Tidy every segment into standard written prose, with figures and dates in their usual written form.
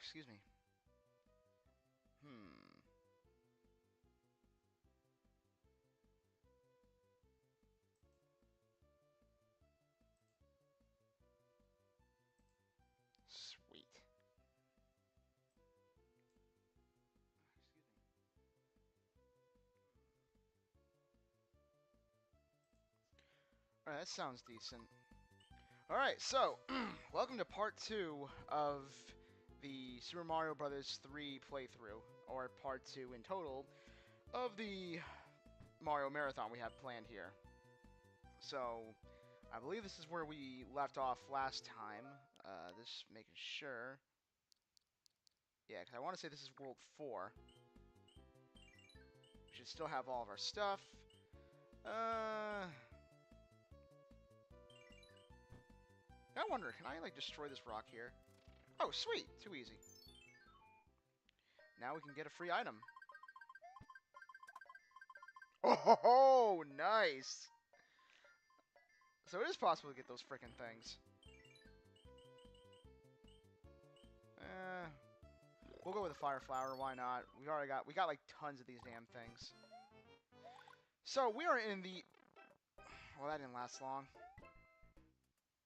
Excuse me. Sweet. Excuse me. Alright, that sounds decent. Alright, so, welcome to part 2 of the Super Mario Bros. 3 playthrough, or part 2 in total, of the Mario Marathon we have planned here. So, I believe this is where we left off last time. Just making sure. Yeah, because I want to say this is World 4. We should still have all of our stuff. I wonder, can I, like, destroy this rock here? Oh, sweet! Too easy. Now we can get a free item. Oh, nice! So it is possible to get those frickin' things. We'll go with the fire flower, why not? We got like tons of these damn things. So we are in the, well, that didn't last long.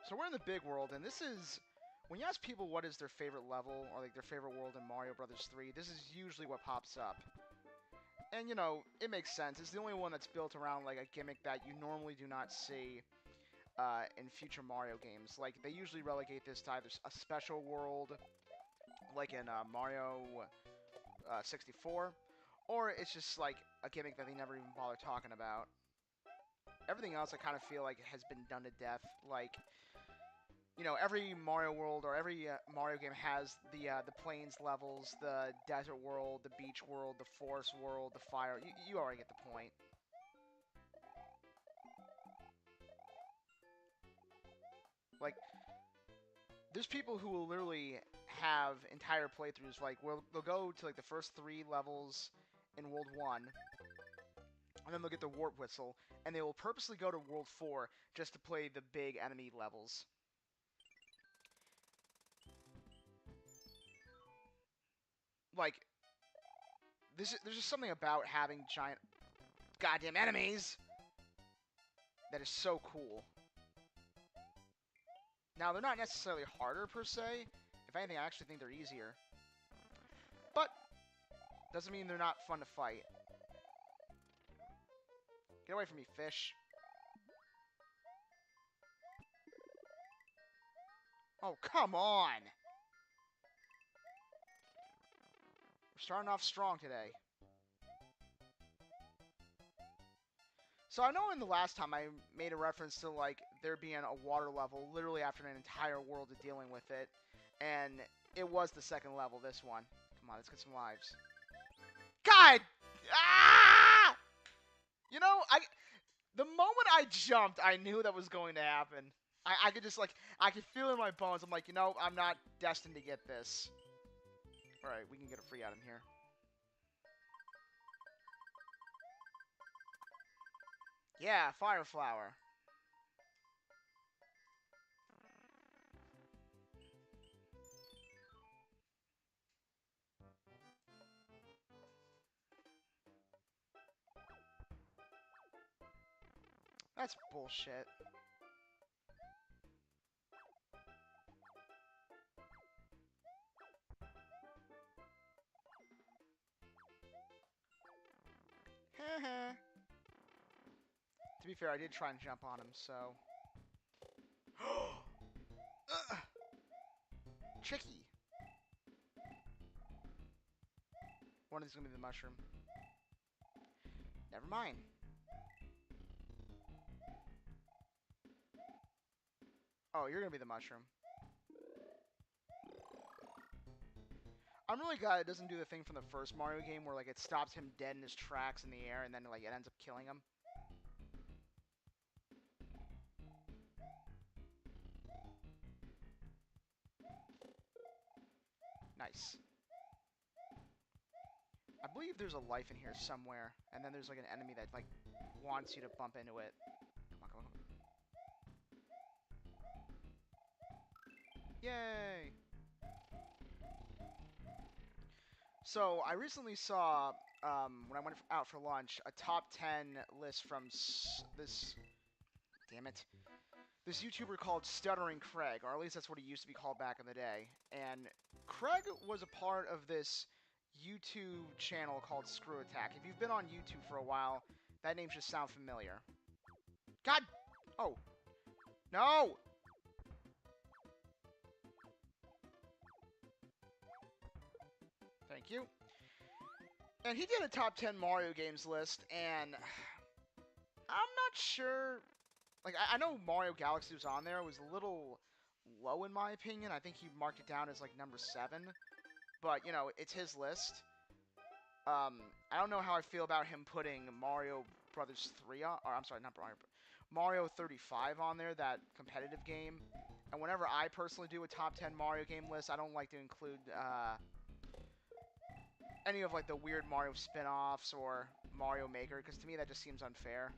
So we're in the big world, and this is, when you ask people what is their favorite level, or like their favorite world in Mario Bros. 3, this is usually what pops up. And you know, it makes sense. It's the only one that's built around like a gimmick that you normally do not see in future Mario games. Like, they usually relegate this to either a special world, like in Mario 64, or it's just like a gimmick that they never even bother talking about. Everything else I kind of feel like it has been done to death. Like, you know, every Mario world or every Mario game has the plains levels, the desert world, the beach world, the forest world, the fire. You already get the point. Like, there's people who will literally have entire playthroughs. Like, they'll go to like the first 3 levels in World 1, and then they'll get the warp whistle, and they will purposely go to World 4 just to play the big enemy levels. Like, there's just something about having giant goddamn enemies that is so cool. Now, they're not necessarily harder per se. If anything, I actually think they're easier. But doesn't mean they're not fun to fight. Get away from me, fish. Oh, come on! We're starting off strong today. So I know in the last time I made a reference to, like, there being a water level literally after an entire world of dealing with it. And it was the second level, this one. Come on, let's get some lives. God! Ah! You know, the moment I jumped, I knew that was going to happen. I could just, like, I could feel it in my bones. I'm like, you know, I'm not destined to get this. Alright, we can get a free item here. Yeah, fire flower. That's bullshit. To be fair, I did try and jump on him, so... Tricky! One of these is gonna be the mushroom. Never mind. Oh, you're gonna be the mushroom. I'm really glad it doesn't do the thing from the first Mario game where, like, it stops him dead in his tracks in the air and then, like, it ends up killing him. Nice. I believe there's a life in here somewhere, and then there's, like, an enemy that, like, wants you to bump into it. Come on, come on, come on. Yay! So I recently saw, when I went out for lunch, a top 10 list from this, damn it, this YouTuber called Stuttering Craig, or at least that's what he used to be called back in the day. And Craig was a part of this YouTube channel called Screw Attack. If you've been on YouTube for a while, that name should sound familiar. God! Oh. No! Thank you. And he did a top 10 Mario games list, and I'm not sure. Like, I know Mario Galaxy was on there. It was a little low in my opinion. I think he marked it down as like number 7. But, you know, it's his list. I don't know how I feel about him putting Mario Brothers 3 on, or I'm sorry, not Mario 35 on there, that competitive game. And whenever I personally do a top 10 Mario game list, I don't like to include any of like the weird Mario spin-offs or Mario Maker, because to me that just seems unfair.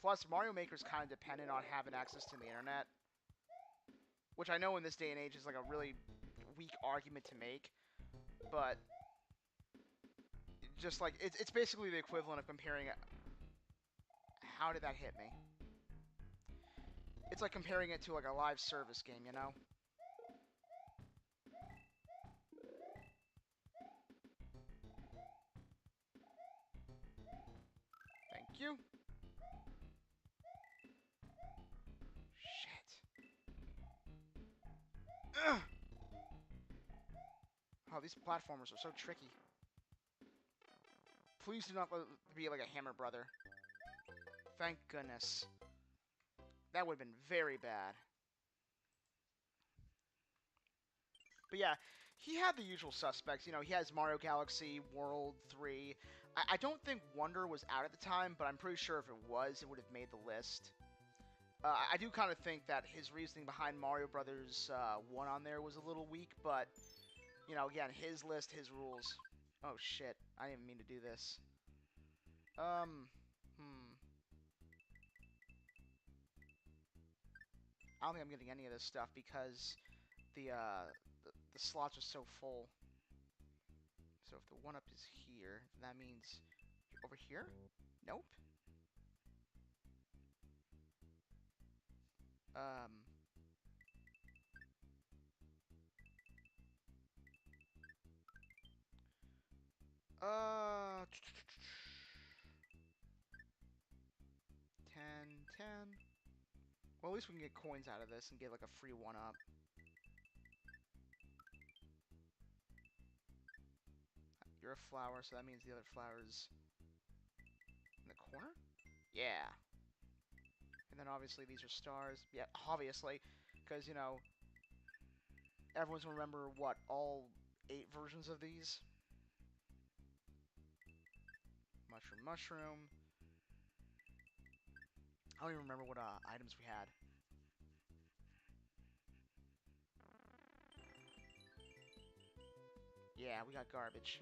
Plus, Mario Maker is kind of dependent on having access to the internet, which I know in this day and age is like a really weak argument to make, but just like it's basically the equivalent of comparing. How did that hit me? It's like comparing it to like a live service game, you know? Thank you. Shit. Ugh. Oh, these platformers are so tricky. Please do not be like a Hammer Brother. Thank goodness. That would have been very bad. But yeah, he had the usual suspects. You know, he has Mario Galaxy, World 3. I don't think Wonder was out at the time, but I'm pretty sure if it was, it would have made the list. I do kind of think that his reasoning behind Mario Brothers 1 on there was a little weak, but, you know, again, his list, his rules. Oh, shit. I didn't mean to do this. I don't think I'm getting any of this stuff because the slots are so full. So if the 1-up is here, that means over here? Nope. Uh, 10, 10. Well, at least we can get coins out of this and get like a free 1-up. You're a flower, so that means the other flower's in the corner? Yeah. And then obviously these are stars. Yeah, obviously. Because, you know, everyone's gonna remember, what, all 8 versions of these? Mushroom, mushroom. I don't even remember what items we had. Yeah, we got garbage.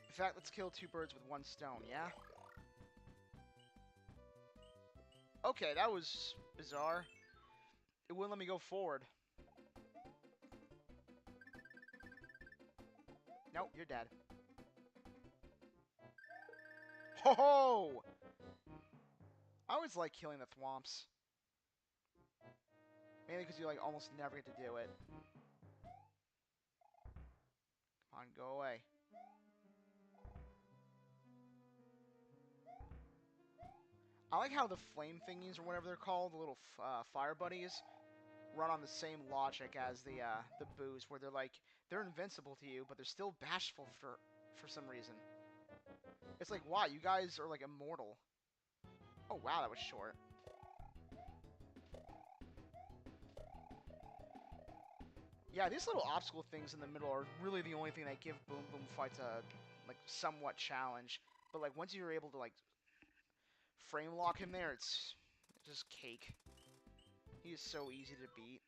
In fact, let's kill 2 birds with 1 stone, yeah? Okay, that was bizarre. It wouldn't let me go forward. Nope, you're dead. Ho ho! I always like killing the thwomps. Mainly because you like almost never get to do it. Come on, go away. I like how the flame thingies, or whatever they're called, the little fire buddies, run on the same logic as the boos, where they're like, they're invincible to you, but they're still bashful for some reason. It's like, why? You guys are like immortal. Oh wow, that was short. Yeah, these little obstacle things in the middle are really the only thing that give Boom Boom fights a like somewhat challenge. But like once you're able to like frame lock him there, it's just cake. He is so easy to beat.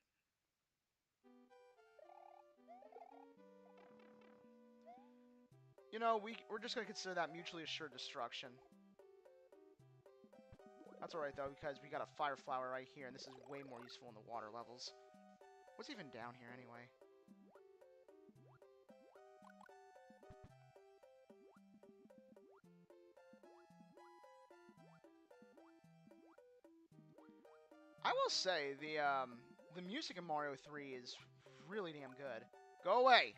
You know, we're just gonna consider that mutually assured destruction. That's alright though, because we got a fire flower right here, and this is way more useful in the water levels. What's even down here anyway? will say the music in Mario 3 is really damn good. Go away.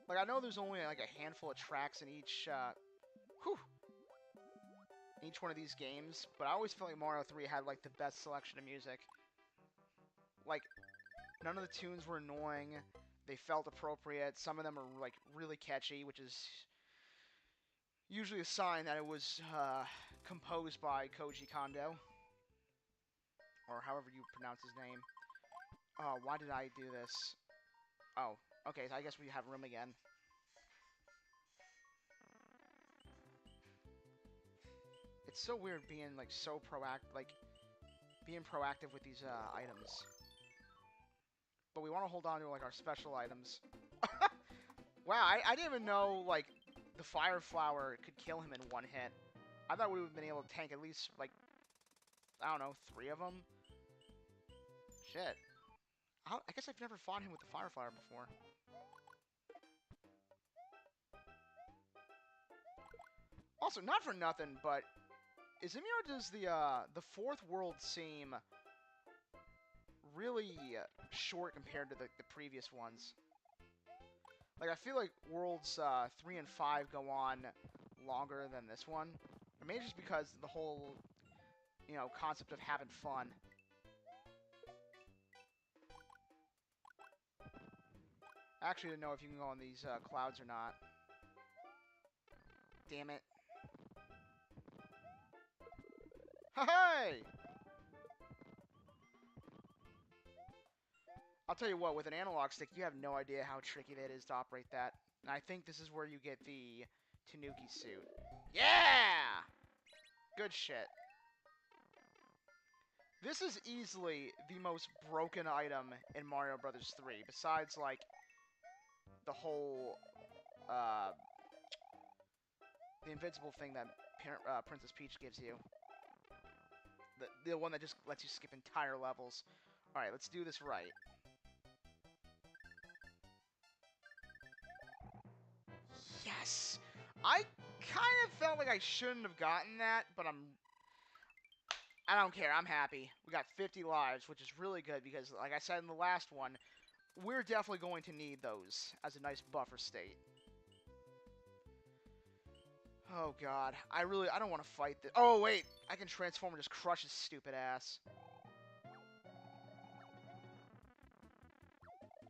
Like, I know there's only like a handful of tracks in each one of these games, but I always felt like Mario 3 had like the best selection of music. Like, none of the tunes were annoying. They felt appropriate. Some of them are like really catchy, which is usually a sign that it was composed by Koji Kondo, or however you pronounce his name. Oh, why did I do this? Oh, okay, so I guess we have room again. It's so weird being like so being proactive with these items. But we want to hold on to like our special items. Wow, I didn't even know like the fire flower could kill him in one hit. I thought we would have been able to tank at least like, I don't know, 3 of them. Shit. I guess I've never fought him with the fire flower before. Also, not for nothing, but Izumir does the 4th world seem really short compared to the previous ones. Like, I feel like worlds 3 and 5 go on longer than this one. Or maybe just because the whole, you know, concept of having fun. I actually didn't know if you can go on these clouds or not. Damn it. Hey! I'll tell you what, with an analog stick, you have no idea how tricky that is to operate that. And I think this is where you get the Tanuki suit. Yeah! Good shit. This is easily the most broken item in Mario Bros. 3, besides, like, the whole, the invincible thing that Princess Peach gives you. The one that just lets you skip entire levels. Alright, let's do this right. Yes! I kind of felt like I shouldn't have gotten that, but I don't care. I'm happy. We got 50 lives, which is really good because, like I said in the last one, we're definitely going to need those as a nice buffer state. Oh god, I don't want to fight this. Oh wait, I can transform and just crush his stupid ass.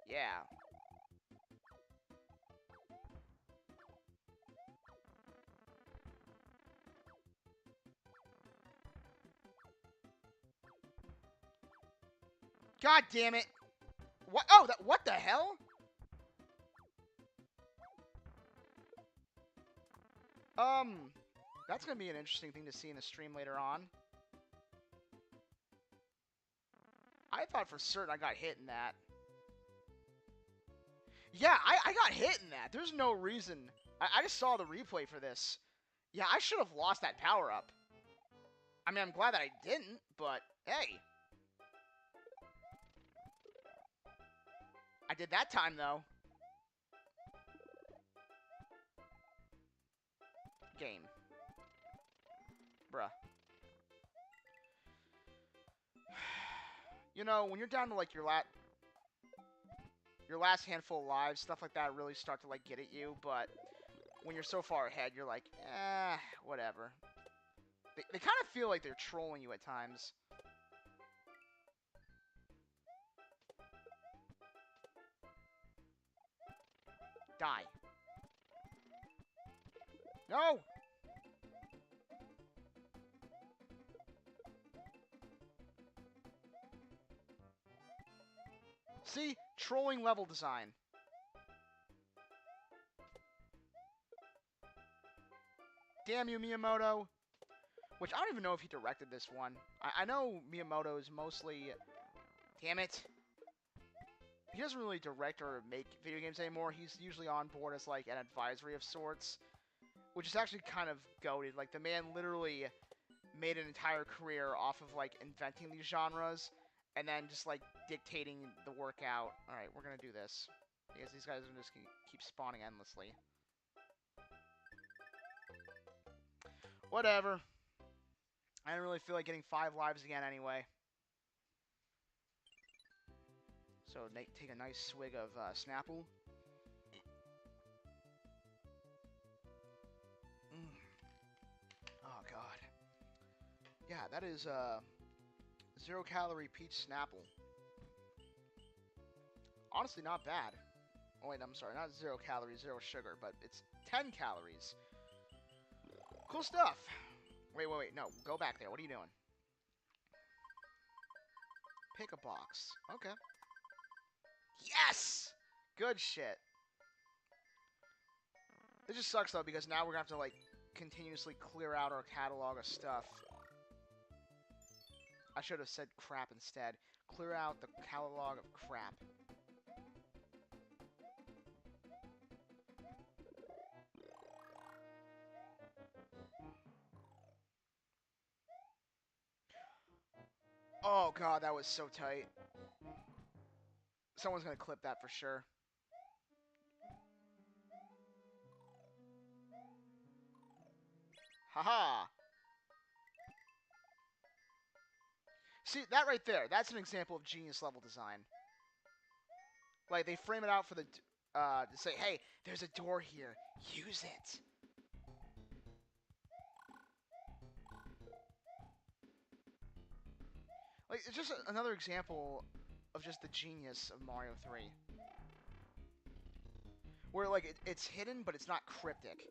Yeah. God damn it! What? Oh, what the hell? That's gonna be an interesting thing to see in the stream later on. I thought for certain I got hit in that. Yeah, I got hit in that. There's no reason. I just saw the replay for this. Yeah, I should have lost that power-up. I mean, I'm glad that I didn't, but hey. I did that time, though. Game. Bruh. You know, when you're down to, like, your last handful of lives, stuff like that really start to, like, get at you, but when you're so far ahead, you're like, whatever. They kind of feel like they're trolling you at times. Die. No! See? Trolling level design. Damn you, Miyamoto. Which, I don't even know if he directed this one. I know Miyamoto is mostly... Damn it. He doesn't really direct or make video games anymore. He's usually on board as, like, an advisory of sorts. Which is actually kind of goated. Like, the man literally made an entire career off of, like, inventing these genres. And then just, like, dictating the workout. Alright, we're gonna do this. Because these guys are just gonna keep spawning endlessly. Whatever. I didn't really feel like getting 5 lives again anyway. So take a nice swig of Snapple. Mm. Oh god. Yeah, that is 0-calorie peach Snapple. Honestly, not bad. Oh wait, I'm sorry, not 0 calories, 0 sugar, but it's 10 calories. Cool stuff. Wait, no, go back there. What are you doing? Pick a box. Okay. Yes! Good shit. It just sucks though, because now we're gonna have to like continuously clear out our catalog of stuff. I should have said crap instead. Clear out the catalog of crap. Oh god, that was so tight. Someone's gonna clip that for sure. Haha! See, that right there, that's an example of genius level design. Like, they frame it out for the, to say, hey, there's a door here. Use it. Like, it's just another example of just the genius of Mario 3. Where, like, it's hidden, but it's not cryptic.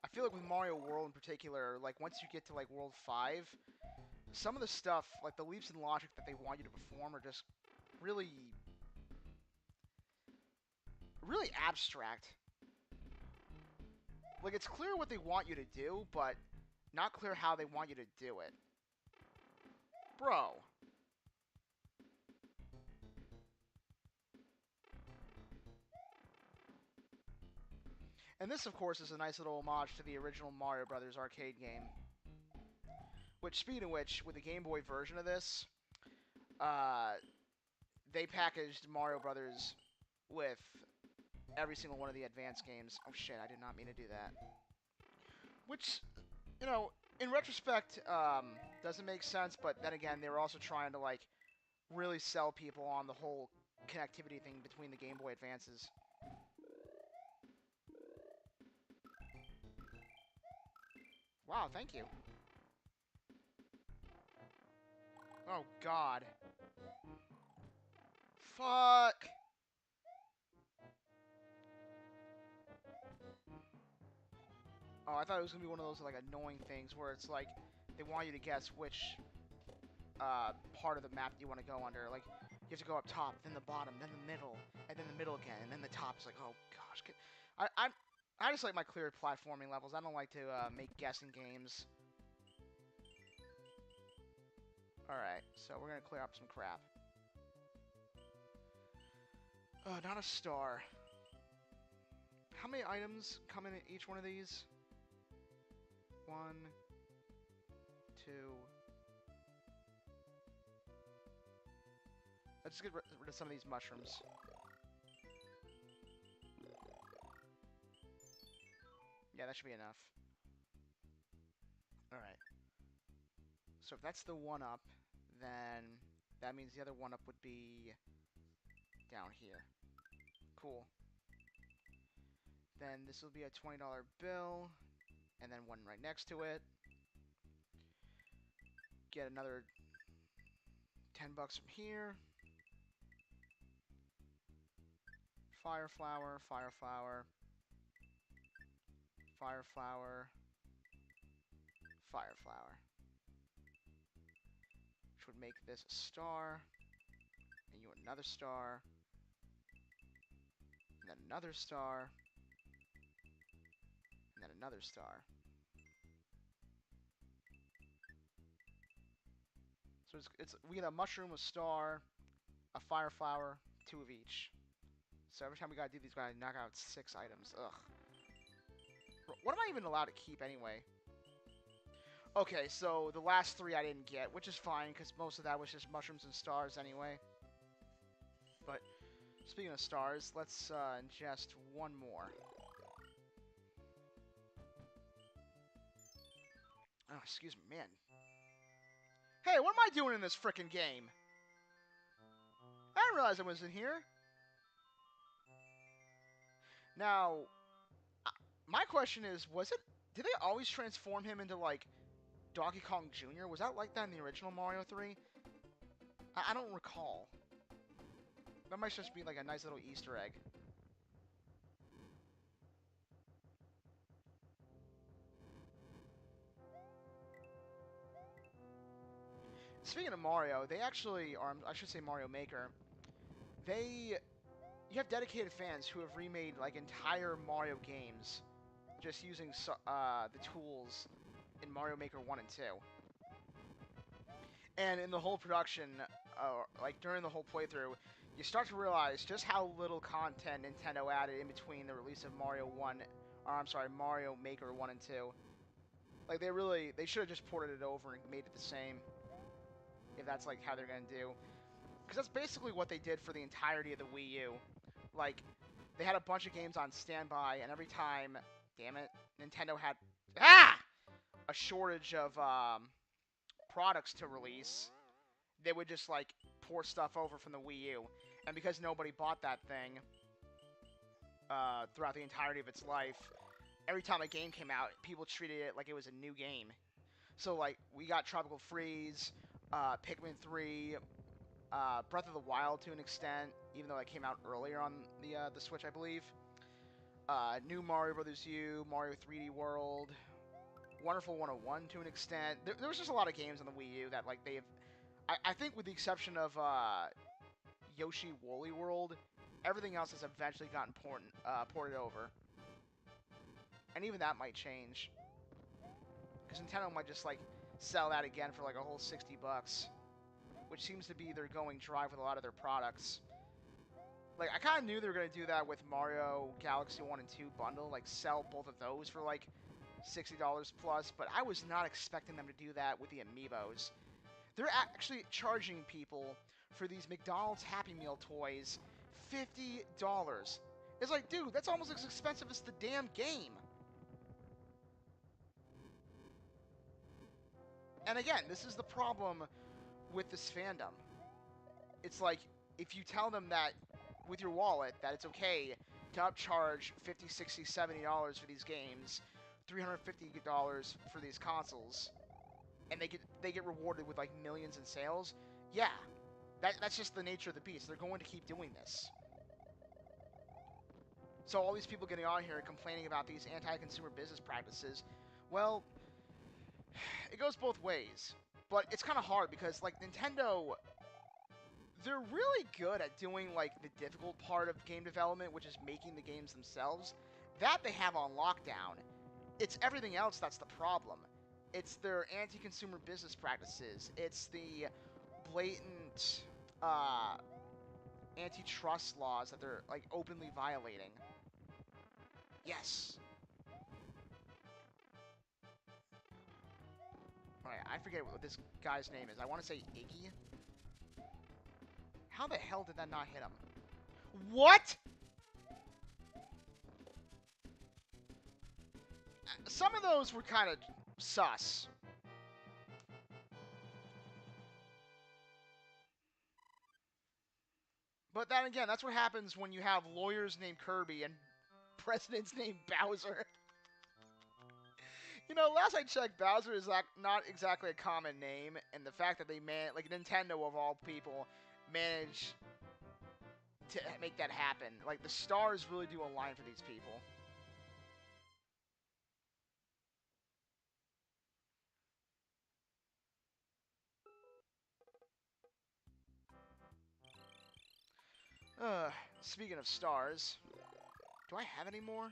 I feel like with Mario World in particular, like, once you get to, like, World 5, some of the stuff, like, the leaps in logic that they want you to perform are just really abstract. Like, it's clear what they want you to do, but not clear how they want you to do it. Bro. And this, of course, is a nice little homage to the original Mario Brothers arcade game. Which, speaking of which, with the Game Boy version of this, they packaged Mario Brothers with every single one of the advanced games. Oh shit, I did not mean to do that. Which, you know, in retrospect, doesn't make sense, but then again, they were also trying to, like, really sell people on the whole connectivity thing between the Game Boy Advances. Wow, thank you. Oh, God. Fuck! Oh, I thought it was gonna be one of those, like, annoying things where it's like, they want you to guess which, part of the map you want to go under. Like, you have to go up top, then the bottom, then the middle, and then the middle again, and then the top. It's like, oh, gosh. I just like my clear platforming levels. I don't like to, make guessing games. Alright, so we're gonna clear up some crap. Not a star. How many items come in each one of these? 1, 2. Let's just get rid of some of these mushrooms. Yeah, that should be enough. Alright. So if that's the 1-up, then that means the other 1-up would be down here. Cool. Then this will be a $20 bill, and then one right next to it. Get another 10 bucks from here. Fire flower, fire flower, fire flower, fire flower. Which would make this a star, and you another star, and then another star, and then another star. So we get a mushroom, a star, a fire flower, 2 of each. So every time we gotta do these, we gotta knock out 6 items. Ugh. What am I even allowed to keep anyway? Okay, so the last 3 I didn't get, which is fine, because most of that was just mushrooms and stars anyway. But, speaking of stars, let's ingest 1 more. Oh, excuse me, man. Hey, what am I doing in this frickin' game? I didn't realize I was in here. Now, my question is, did they always transform him into, like, Donkey Kong Jr.? Was that like that in the original Mario 3? I don't recall. That might just be, like, a nice little Easter egg. Speaking of Mario, they actually, or I should say Mario Maker, you have dedicated fans who have remade, like, entire Mario games just using the tools in Mario Maker 1 and 2. And in the whole production, like, during the whole playthrough, you start to realize just how little content Nintendo added in between the release of Mario Maker 1 and 2. Like, they should have just ported it over and made it the same, if that's, like, how they're gonna do. Because that's basically what they did for the entirety of the Wii U. Like, they had a bunch of games on standby, and every time, damn it, Nintendo had a shortage of products to release, they would just, like, pour stuff over from the Wii U. And because nobody bought that thing throughout the entirety of its life, every time a game came out, people treated it like it was a new game. So, like, we got Tropical Freeze, Pikmin 3, Breath of the Wild to an extent, even though it came out earlier on the Switch, I believe. New Mario Bros. U, Mario 3D World, Wonderful 101 to an extent. There was just a lot of games on the Wii U that, like, I think with the exception of Yoshi Woolly World, everything else has eventually gotten ported over. And even that might change. Because Nintendo might just, like, sell that again for, like, a whole $60. Which seems to be their going drive with a lot of their products. Like, I kind of knew they were going to do that with Mario Galaxy 1 and 2 bundle. Like, sell both of those for, like, $60 plus. But I was not expecting them to do that with the Amiibos. They're actually charging people for these McDonald's Happy Meal toys $50. It's like, dude, that's almost as expensive as the damn game. And again, this is the problem with this fandom. It's like, if you tell them that with your wallet that it's okay to upcharge $50, $60, $70 for these games, $350 for these consoles, and they get rewarded with, like, millions in sales, yeah, that's just the nature of the beast. They're going to keep doing this. So all these people getting on here complaining about these anti-consumer business practices, well, it goes both ways. But it's kind of hard because, like, Nintendo, they're really good at doing, like, the difficult part of game development, which is making the games themselves. That they have on lockdown. It's everything else that's the problem. It's their anti-consumer business practices. It's the blatant antitrust laws that they're, like, openly violating. Yes. Alright, I forget what this guy's name is. I want to say Iggy. How the hell did that not hit him? What? Some of those were kind of sus. But then again, that's what happens when you have lawyers named Kirby and presidents named Bowser. You know, last I checked, Bowser is not exactly a common name, and the fact that they like Nintendo of all people, managed to make that happen. Like, the stars really do align for these people. Speaking of stars, do I have any more?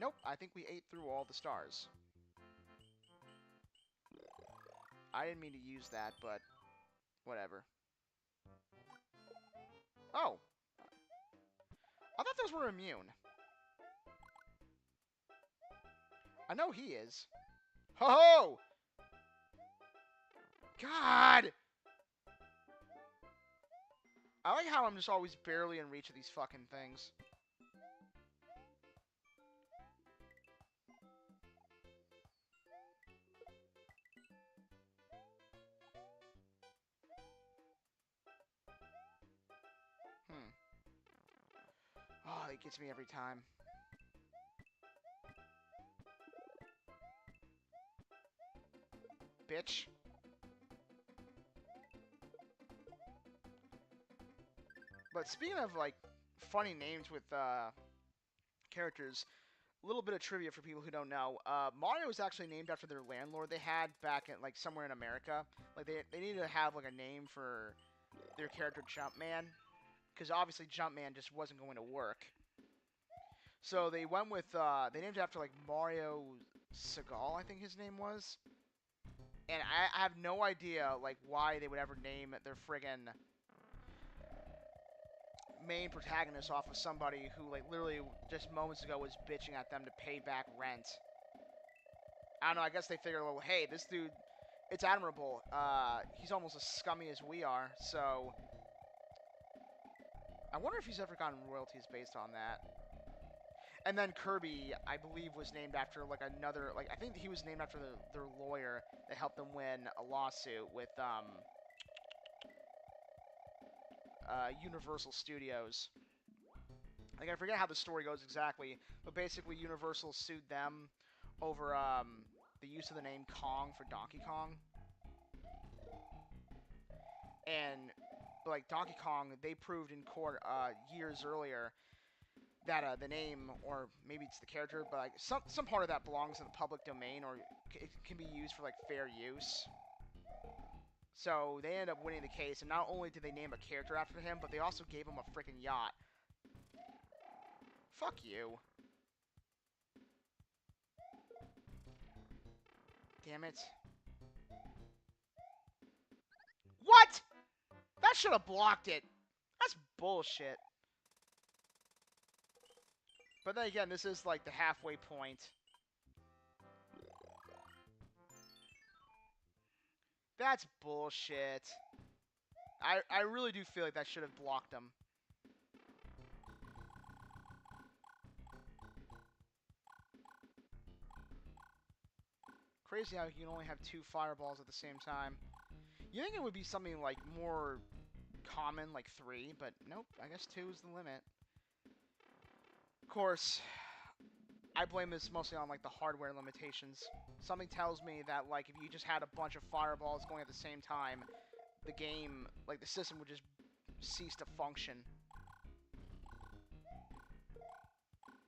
Nope, I think we ate through all the stars. I didn't mean to use that, but whatever. Oh! I thought those were immune. I know he is. Ho-ho! God! I like how I'm just always barely in reach of these fucking things. he gets me every time. Bitch. But speaking of, like, funny names with characters, a little bit of trivia for people who don't know. Mario was actually named after their landlord they had back in, like, somewhere in America. Like, they needed to have, like, a name for their character Jumpman. Because obviously Jumpman just wasn't going to work. So they went with, they named it after, like, Mario Segal, I think his name was. And I have no idea, like, why they would ever name their friggin' main protagonist off of somebody who, like, literally just moments ago was bitching at them to pay back rent. I don't know, I guess they figured, well, hey, this dude, it's admirable. He's almost as scummy as we are, so I wonder if he's ever gotten royalties based on that. And then Kirby, I believe, was named after, like, another, like, I think he was named after their lawyer that helped them win a lawsuit with, Universal Studios. Like, I forget how the story goes exactly, but basically Universal sued them over, the use of the name Kong for Donkey Kong. And, like, Donkey Kong, they proved in court, years earlier that, the name, or maybe it's the character, but, like, some part of that belongs in the public domain, or it can be used for, like, fair use. So they ended up winning the case, and not only did they name a character after him, but they also gave him a freaking yacht. Fuck you. Damn it. What? That should have blocked it. That's bullshit. But then again, this is like the halfway point. That's bullshit. I really do feel like that should have blocked him. Crazy how you can only have 2 fireballs at the same time. You think it would be something like more common, like 3, but nope, I guess 2 is the limit. Of course, I blame this mostly on, like, the hardware limitations. Something tells me that, like, if you just had a bunch of fireballs going at the same time, the game, like, the system would just cease to function.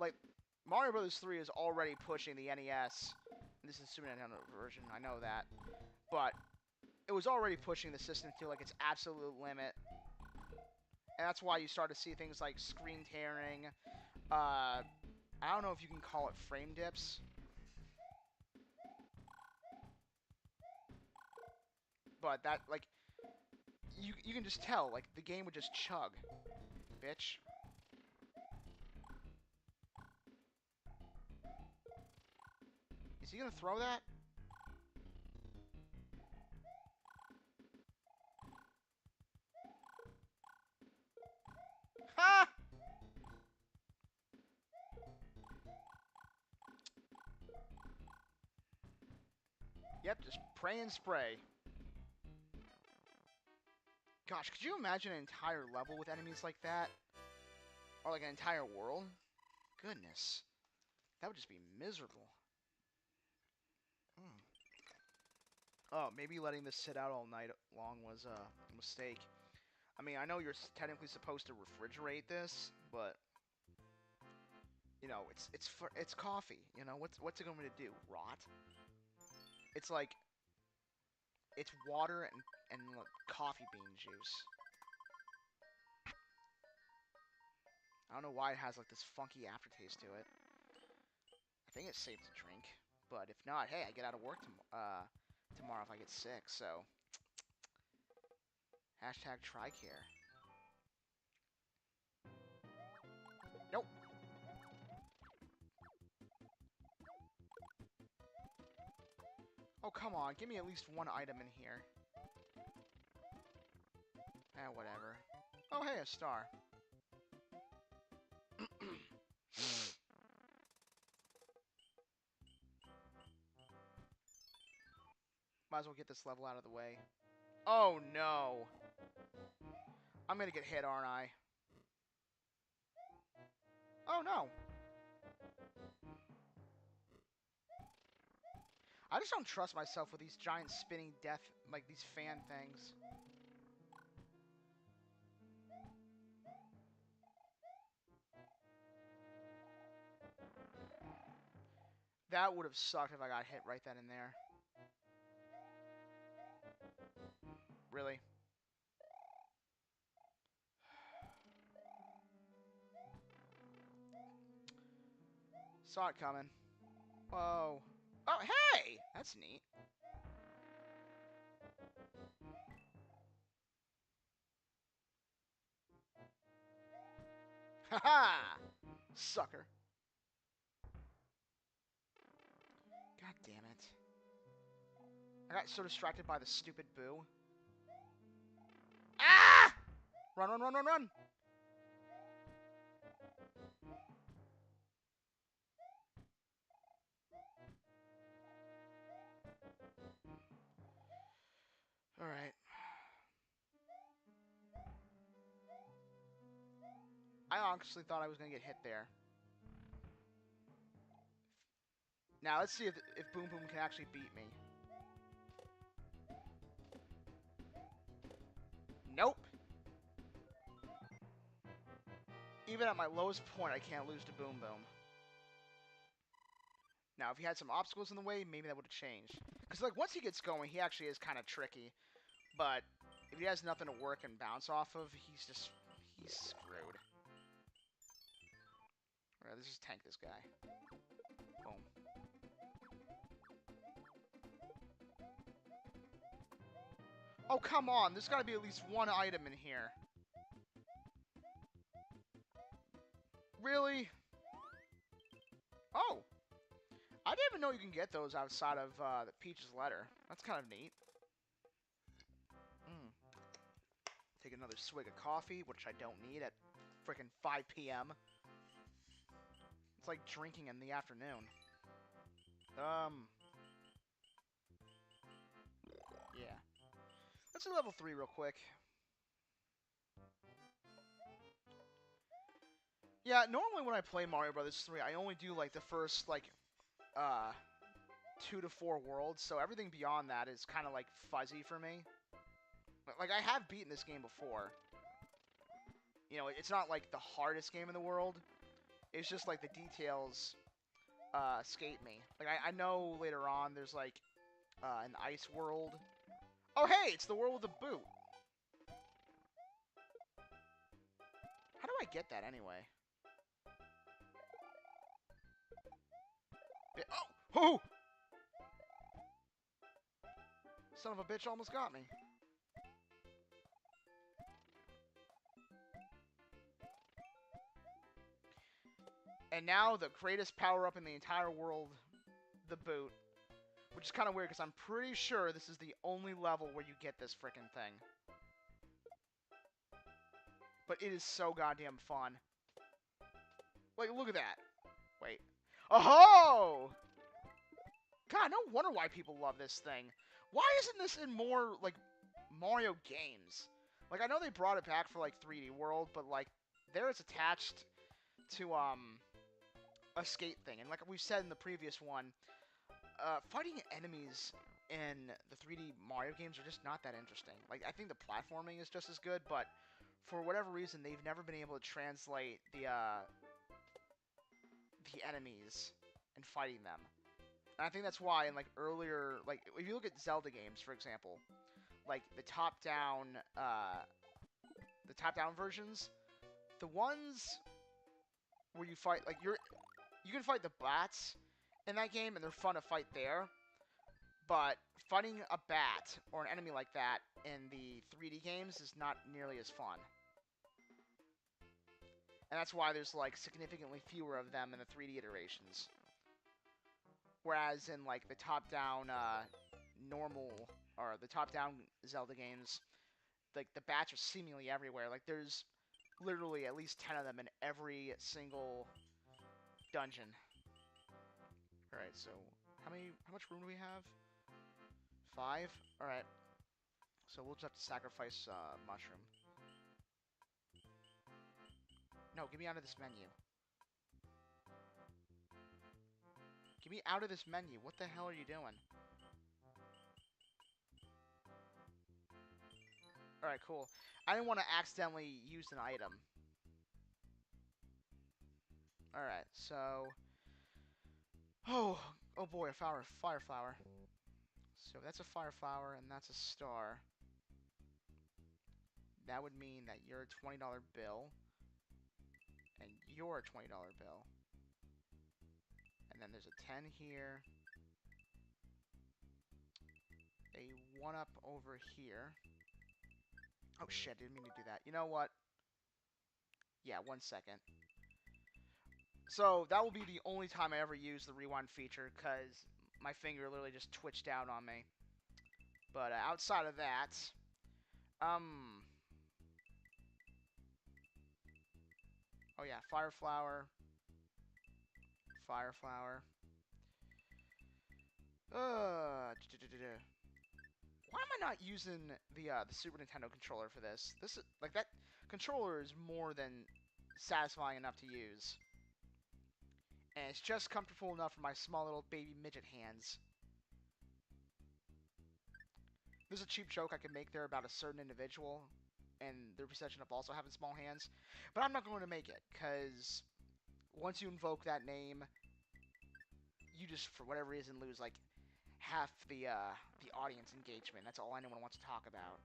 Like, Mario Bros. 3 is already pushing the NES. This is the Super Nintendo version, I know that. But it was already pushing the system to, like, its absolute limit. And that's why you start to see things like screen tearing. I don't know if you can call it frame dips. But that, like, you can just tell, like, the game would just chug. Bitch. Is he gonna throw that? Ha! Yep, just pray and spray. Gosh, could you imagine an entire level with enemies like that? Or like an entire world? Goodness. That would just be miserable. Oh, maybe letting this sit out all night long was a mistake. I mean, I know you're technically supposed to refrigerate this, but you know, it's coffee. You know, what's it going to do? Rot? It's like it's water and like, coffee bean juice. I don't know why it has like this funky aftertaste to it. I think it's safe to drink, but if not, hey, I get out of work tomorrow if I get sick. So hashtag TRICARE. Nope. Oh, come on. Give me at least one item in here. Whatever. Oh, hey, a star. Might as well get this level out of the way. Oh, no. I'm gonna get hit, aren't I? Oh, no. I just don't trust myself with these giant spinning death, like these fan things. That would have sucked if I got hit right then and there. Really? Saw it coming. Whoa. Oh, hey! That's neat. Haha! Sucker. God damn it. I got so distracted by the stupid boo. Ah! Run, run, run, run, run! Alright. I honestly thought I was going to get hit there. Now, let's see if Boom Boom can actually beat me. Nope. Even at my lowest point, I can't lose to Boom Boom. Now, if he had some obstacles in the way, maybe that would have changed. Because, like, once he gets going, he actually is kind of tricky. But if he has nothing to work and bounce off of, he's screwed. Alright, let's just tank this guy. Boom. Oh, come on. There's got to be at least one item in here. Really? Oh. I didn't even know you can get those outside of the Peach's letter. That's kind of neat. Mm. Take another swig of coffee, which I don't need at frickin' 5 p.m. It's like drinking in the afternoon. Yeah. Let's do level 3 real quick. Yeah, normally when I play Mario Brothers 3, I only do, like, the first, like, 2 to 4 worlds, so everything beyond that is kind of, like, fuzzy for me. Like, I have beaten this game before. You know, it's not, like, the hardest game in the world. It's just, like, the details escape me. Like, I know later on there's, like, an ice world. Oh, hey! It's the world with the boot! How do I get that, anyway? Oh! Oh! Son of a bitch almost got me. And now the greatest power-up in the entire world, the boot. Which is kind of weird, because I'm pretty sure this is the only level where you get this frickin' thing. But it is so goddamn fun. Like, look at that. Wait. Oh! God, no wonder why people love this thing. Why isn't this in more, like, Mario games? Like, I know they brought it back for, like, 3D World, but, like, there it's attached to, a skate thing. And like we said in the previous one, fighting enemies in the 3D Mario games are just not that interesting. Like, I think the platforming is just as good, but for whatever reason, they've never been able to translate the enemies and fighting them. And I think that's why in, like, earlier, like, if you look at Zelda games, for example, like, the top-down versions, the ones where you fight, like, you can fight the bats in that game, and they're fun to fight there. But fighting a bat or an enemy like that in the 3D games is not nearly as fun. And that's why there's, like, significantly fewer of them in the 3D iterations. Whereas in, like, the top-down normal, or the top-down Zelda games, like, the bats are seemingly everywhere. Like, there's literally at least 10 of them in every single dungeon. Alright, so how much room do we have? 5? Alright. So we'll just have to sacrifice Mushroom. No, get me out of this menu. Get me out of this menu. What the hell are you doing? Alright, cool. I didn't want to accidentally use an item. Alright, so... Oh boy, a fire flower. So that's a fire flower, and that's a star. That would mean that you're a $20 bill, and you're a $20 bill. And then there's a 10 here. A 1-up over here. Oh shit, didn't mean to do that. You know what? Yeah, 1 second. So that will be the only time I ever use the rewind feature, because my finger literally just twitched out on me. But outside of that, oh yeah, fire flower. Fire flower. Why am I not using the Super Nintendo controller for this? This is like that controller is more than satisfying enough to use, and it's just comfortable enough for my small little baby midget hands. There's a cheap joke I can make there about a certain individual and their perception of also having small hands, but I'm not going to make it because once you invoke that name, you just for whatever reason lose like half the audience engagement. That's all anyone wants to talk about.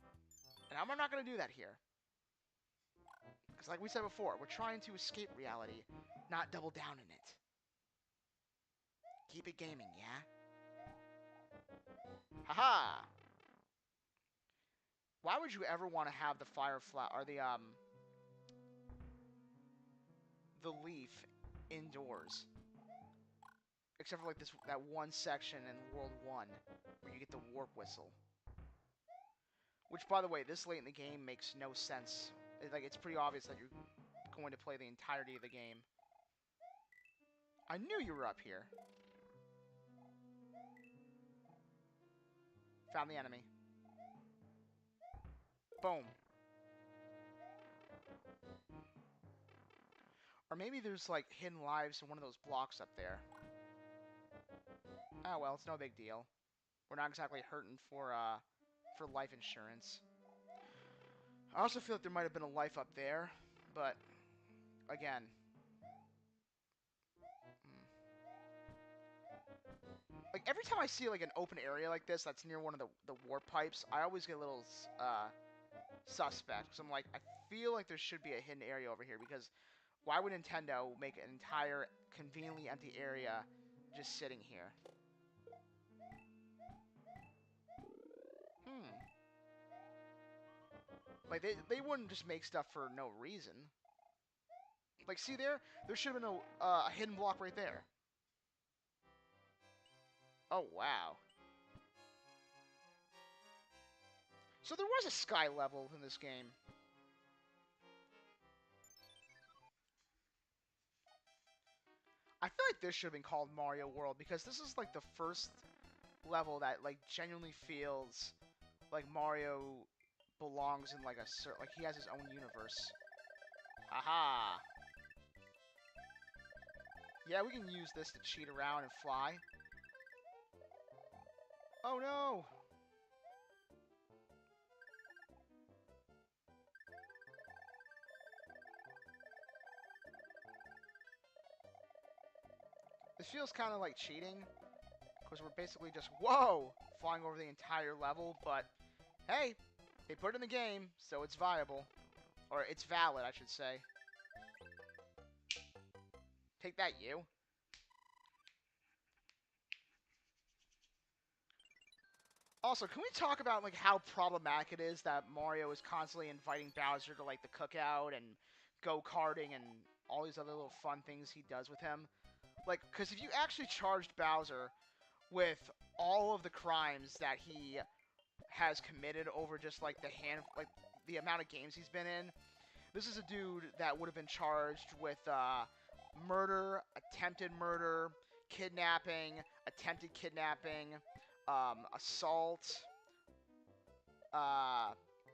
And I'm not going to do that here. Because like we said before, we're trying to escape reality, not double down in it. Keep it gaming, yeah? Haha! Why would you ever want to have the fire flower, or the leaf indoors? Except for like that one section in World 1, where you get the warp whistle. Which, by the way, this late in the game makes no sense. It's pretty obvious that you're going to play the entirety of the game. I knew you were up here. Found the enemy. Boom. Or maybe there's, like, hidden lives in one of those blocks up there. Oh, well, it's no big deal. We're not exactly hurting for life insurance. I also feel like there might have been a life up there, but, again... Like, every time I see, like, an open area like this that's near one of the warp pipes, I always get a little, suspect. Because I'm like, I feel like there should be a hidden area over here, because why would Nintendo make an entire conveniently empty area just sitting here? Like, they wouldn't just make stuff for no reason. Like, see there? There should have been a hidden block right there. Oh, wow. So there was a sky level in this game. I feel like this should have been called Mario World, because this is, like, the first level that, like, genuinely feels like Mario belongs in, like, like, he has his own universe. Aha! Yeah, we can use this to cheat around and fly. Oh, no! This feels kind of like cheating, because we're basically just, whoa, flying over the entire level, but hey, they put it in the game, so it's viable. Or it's valid, I should say. Take that, you. Also, can we talk about, like, how problematic it is that Mario is constantly inviting Bowser to, like, the cookout and go-karting and all these other little fun things he does with him? Like, because if you actually charged Bowser with all of the crimes that he has committed over just, like, the amount of games he's been in, this is a dude that would have been charged with, murder, attempted murder, kidnapping, attempted kidnapping, assault,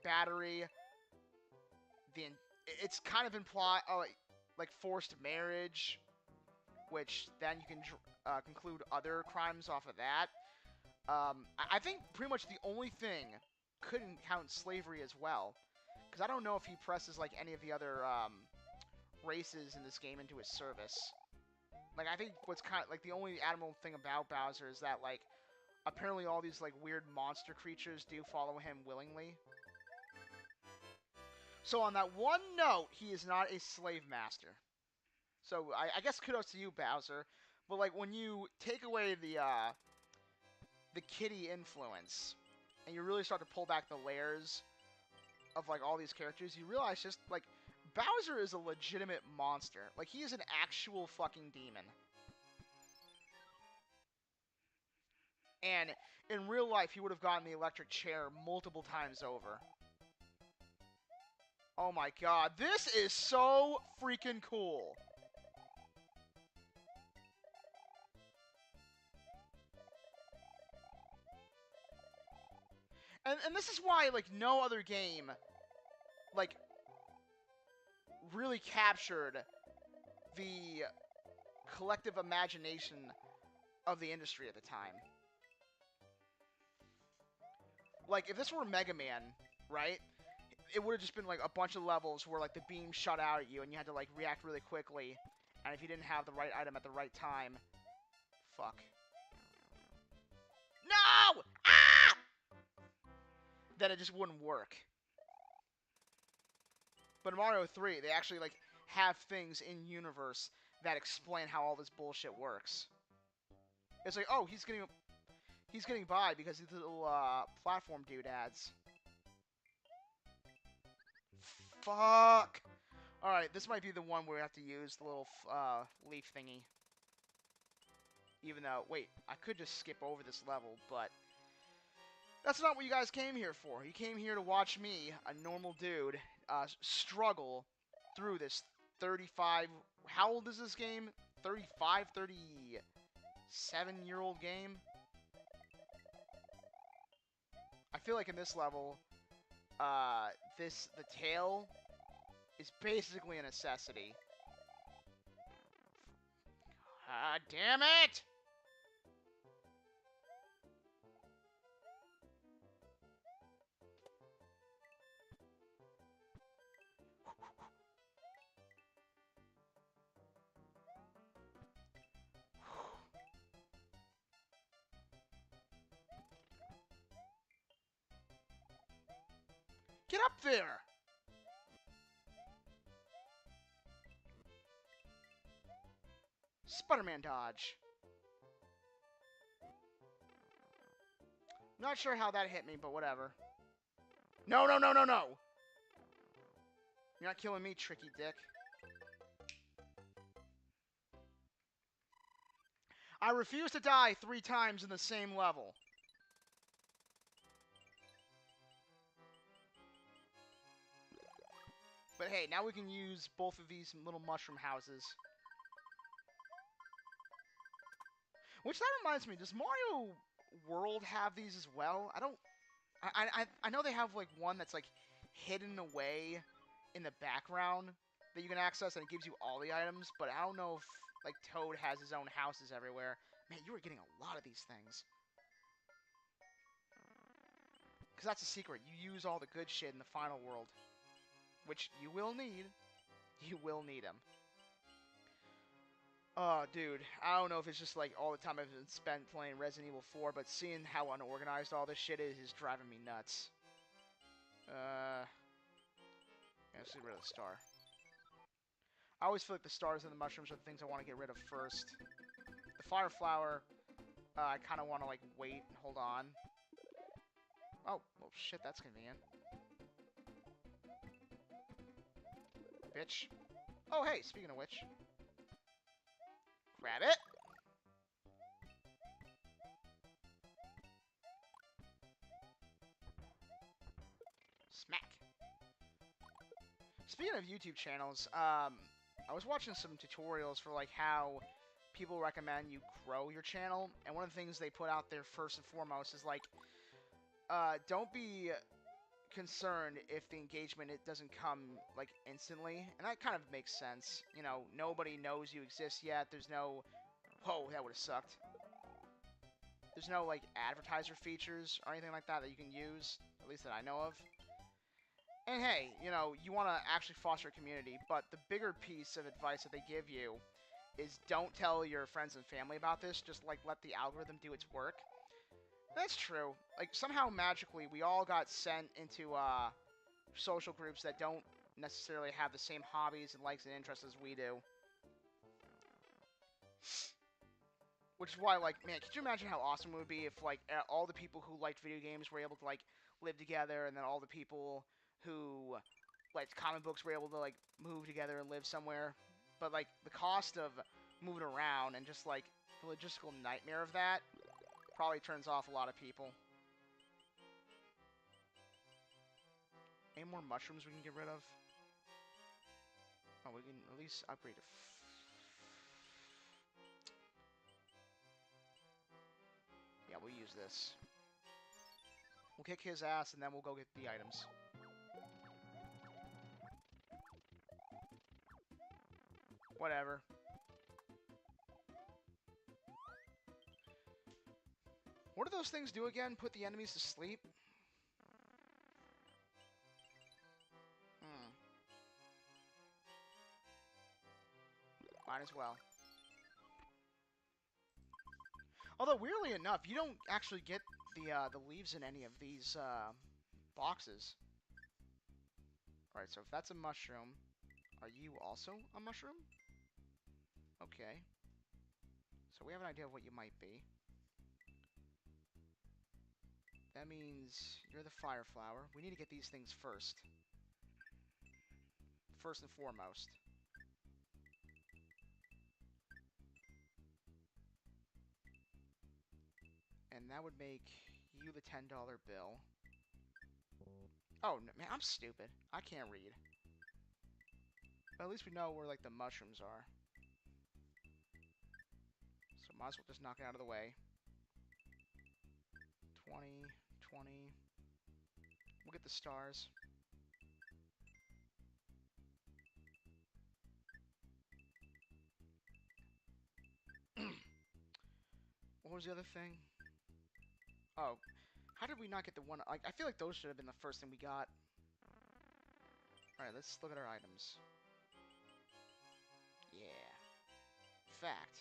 battery. It's kind of implied, like forced marriage, which then you can conclude other crimes off of that. I think pretty much the only thing couldn't count slavery as well, because I don't know if he presses like any of the other races in this game into his service. Like, I think what's kind of like the only admirable thing about Bowser is that like apparently all these like weird monster creatures do follow him willingly. So on that one note, he is not a slave master. So I guess kudos to you, Bowser. But like when you take away the kitty influence, and you really start to pull back the layers of like all these characters, you realize just like Bowser is a legitimate monster. Like he is an actual fucking demon. And in real life, he would have gotten the electric chair multiple times over. Oh my god, this is so freaking cool. And this is why, like, no other game, like, really captured the collective imagination of the industry at the time. Like, if this were Mega Man, right, it would have just been, like, a bunch of levels where, like, the beam shot out at you and you had to, like, react really quickly. And if you didn't have the right item at the right time, fuck. No! Ah! Then it just wouldn't work. But in Mario 3, they actually, like, have things in universe that explain how all this bullshit works. It's like, oh, he's getting by because these little platform doodads. Fuck! Alright, this might be the one where we have to use the little leaf thingy. Even though, wait, I could just skip over this level, but that's not what you guys came here for. You came here to watch me, a normal dude, struggle through this 35... How old is this game? 35, 37-year-old game? I feel like in this level, the tail is basically a necessity. God damn it! Get up there! Spider-Man dodge. Not sure how that hit me, but whatever. No, no, no, no, no! You're not killing me, tricky dick. I refuse to die 3 times in the same level. But hey, now we can use both of these little mushroom houses. Which, that reminds me, does Mario World have these as well? I know they have, like, one that's, like, hidden away in the background that you can access, and it gives you all the items, but I don't know if, like, Toad has his own houses everywhere. Man, you are getting a lot of these things. Because that's a secret. You use all the good shit in the final world. Which you will need. You will need them. Oh, dude. I don't know if it's just, like, all the time I've been spent playing Resident Evil 4, but seeing how unorganized all this shit is driving me nuts. Yeah, let's get rid of the star. I always feel like the stars and the mushrooms are the things I want to get rid of first. The fire flower, I kind of want to, like, wait and hold on. Oh, well, shit, that's convenient. Bitch. Oh, hey, speaking of which. Grab it. Smack. Speaking of YouTube channels, I was watching some tutorials for, like, how people recommend you grow your channel, and one of the things they put out there first and foremost is, like, don't be concerned if the engagement it doesn't come like instantly, and that kind of makes sense. You know, nobody knows you exist yet. There's no, whoa, that would have sucked. There's no like advertiser features or anything like that that you can use, at least that I know of. And hey, you know, you want to actually foster a community, but the bigger piece of advice that they give you is don't tell your friends and family about this. Just like let the algorithm do its work. That's true. Like somehow magically we all got sent into social groups that don't necessarily have the same hobbies and likes and interests as we do. Which is why, like, man, could you imagine how awesome it would be if, like, all the people who liked video games were able to, like, live together, and then all the people who liked comic books were able to, like, move together and live somewhere. But, like, the cost of moving around and just, like, the logistical nightmare of that probably turns off a lot of people. Any more mushrooms we can get rid of? Oh, we can at least upgrade to... Yeah, we'll use this. We'll kick his ass, and then we'll go get the items. Whatever. What do those things do again? Put the enemies to sleep? Might as well. Although, weirdly enough, you don't actually get the leaves in any of these boxes. Alright, so if that's a mushroom, are you also a mushroom? Okay. So we have an idea of what you might be. That means you're the fire flower. We need to get these things first. First and foremost. And that would make you the $10 bill. Oh, man, I'm stupid. I can't read. But at least we know where, like, the mushrooms are. So might as well just knock it out of the way. 20, 20. We'll get the stars. What was the other thing? Oh, how did we not get the one? Like, I feel like those should have been the first thing we got. Alright, let's look at our items. Yeah. Fact.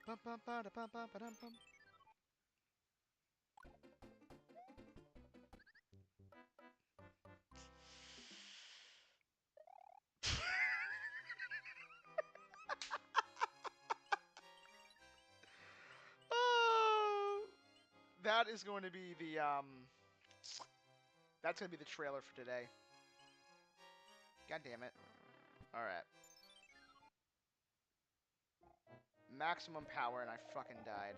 Bum, bum, ba, da, bum, bum, ba, dum, bum. Oh, that is going to be the, that's going to be the trailer for today. God damn it. Alright. Maximum power, and I fucking died.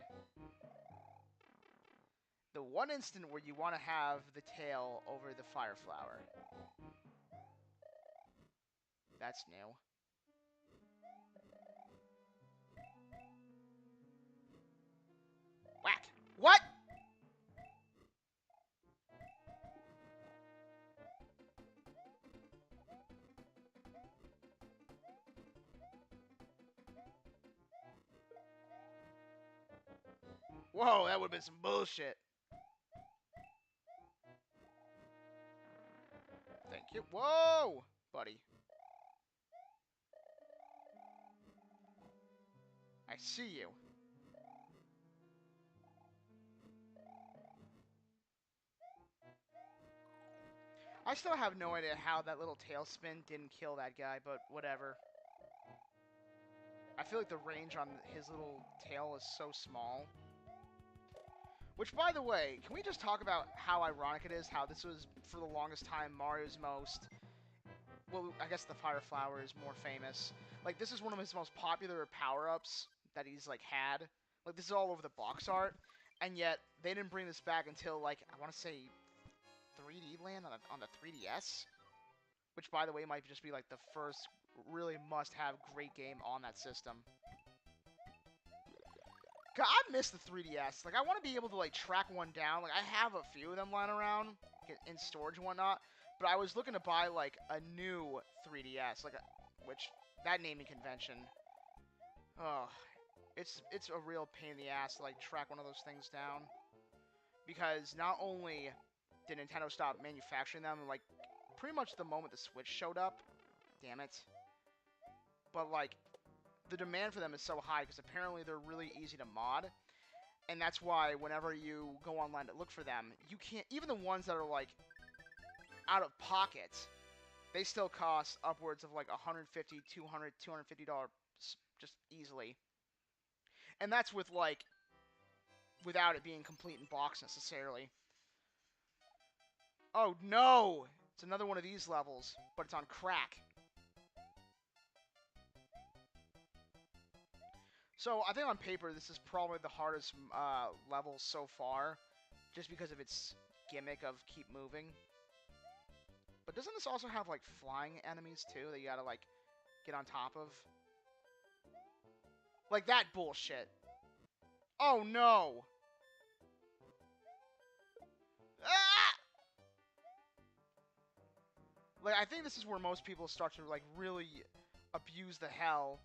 The one instant where you want to have the tail over the fire flower. That's new. Whack! What? Whoa, that would have been some bullshit. Thank you. Whoa, buddy. I see you. I still have no idea how that little tailspin didn't kill that guy, but whatever. I feel like the range on his little tail is so small. Which, by the way, can we just talk about how ironic it is how this was, for the longest time, Mario's most... Well, I guess the Fire Flower is more famous. Like, this is one of his most popular power-ups that he's, like, had. Like, this is all over the box art. And yet, they didn't bring this back until, like, I want to say 3D Land on the 3DS? Which, by the way, might just be, like, the first really must-have great game on that system. God, I miss the 3DS. Like, I want to be able to, like, track one down. Like, I have a few of them lying around in storage and whatnot. But I was looking to buy, like, a new 3DS. Like, which, that naming convention. Oh, it's a real pain in the ass to, like, track one of those things down. Because not only did Nintendo stop manufacturing them, like, pretty much the moment the Switch showed up. Damn it. But, like, the demand for them is so high because apparently they're really easy to mod. And that's why whenever you go online to look for them, you can't... Even the ones that are, like, out of pocket, they still cost upwards of, like, $150, $200, $250 just easily. And that's with, like, without it being complete in box necessarily. Oh, no! It's another one of these levels, but it's on crack. So, I think on paper, this is probably the hardest level so far, just because of its gimmick of keep moving. But doesn't this also have, like, flying enemies, too, that you gotta, like, get on top of? Like, that bullshit. Oh, no! Ah! Like, I think this is where most people start to, like, really abuse the hell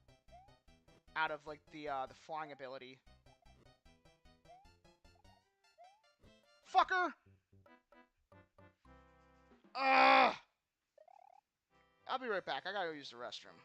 out of, like, the flying ability. Fucker! Ugh! I'll be right back. I gotta go use the restroom.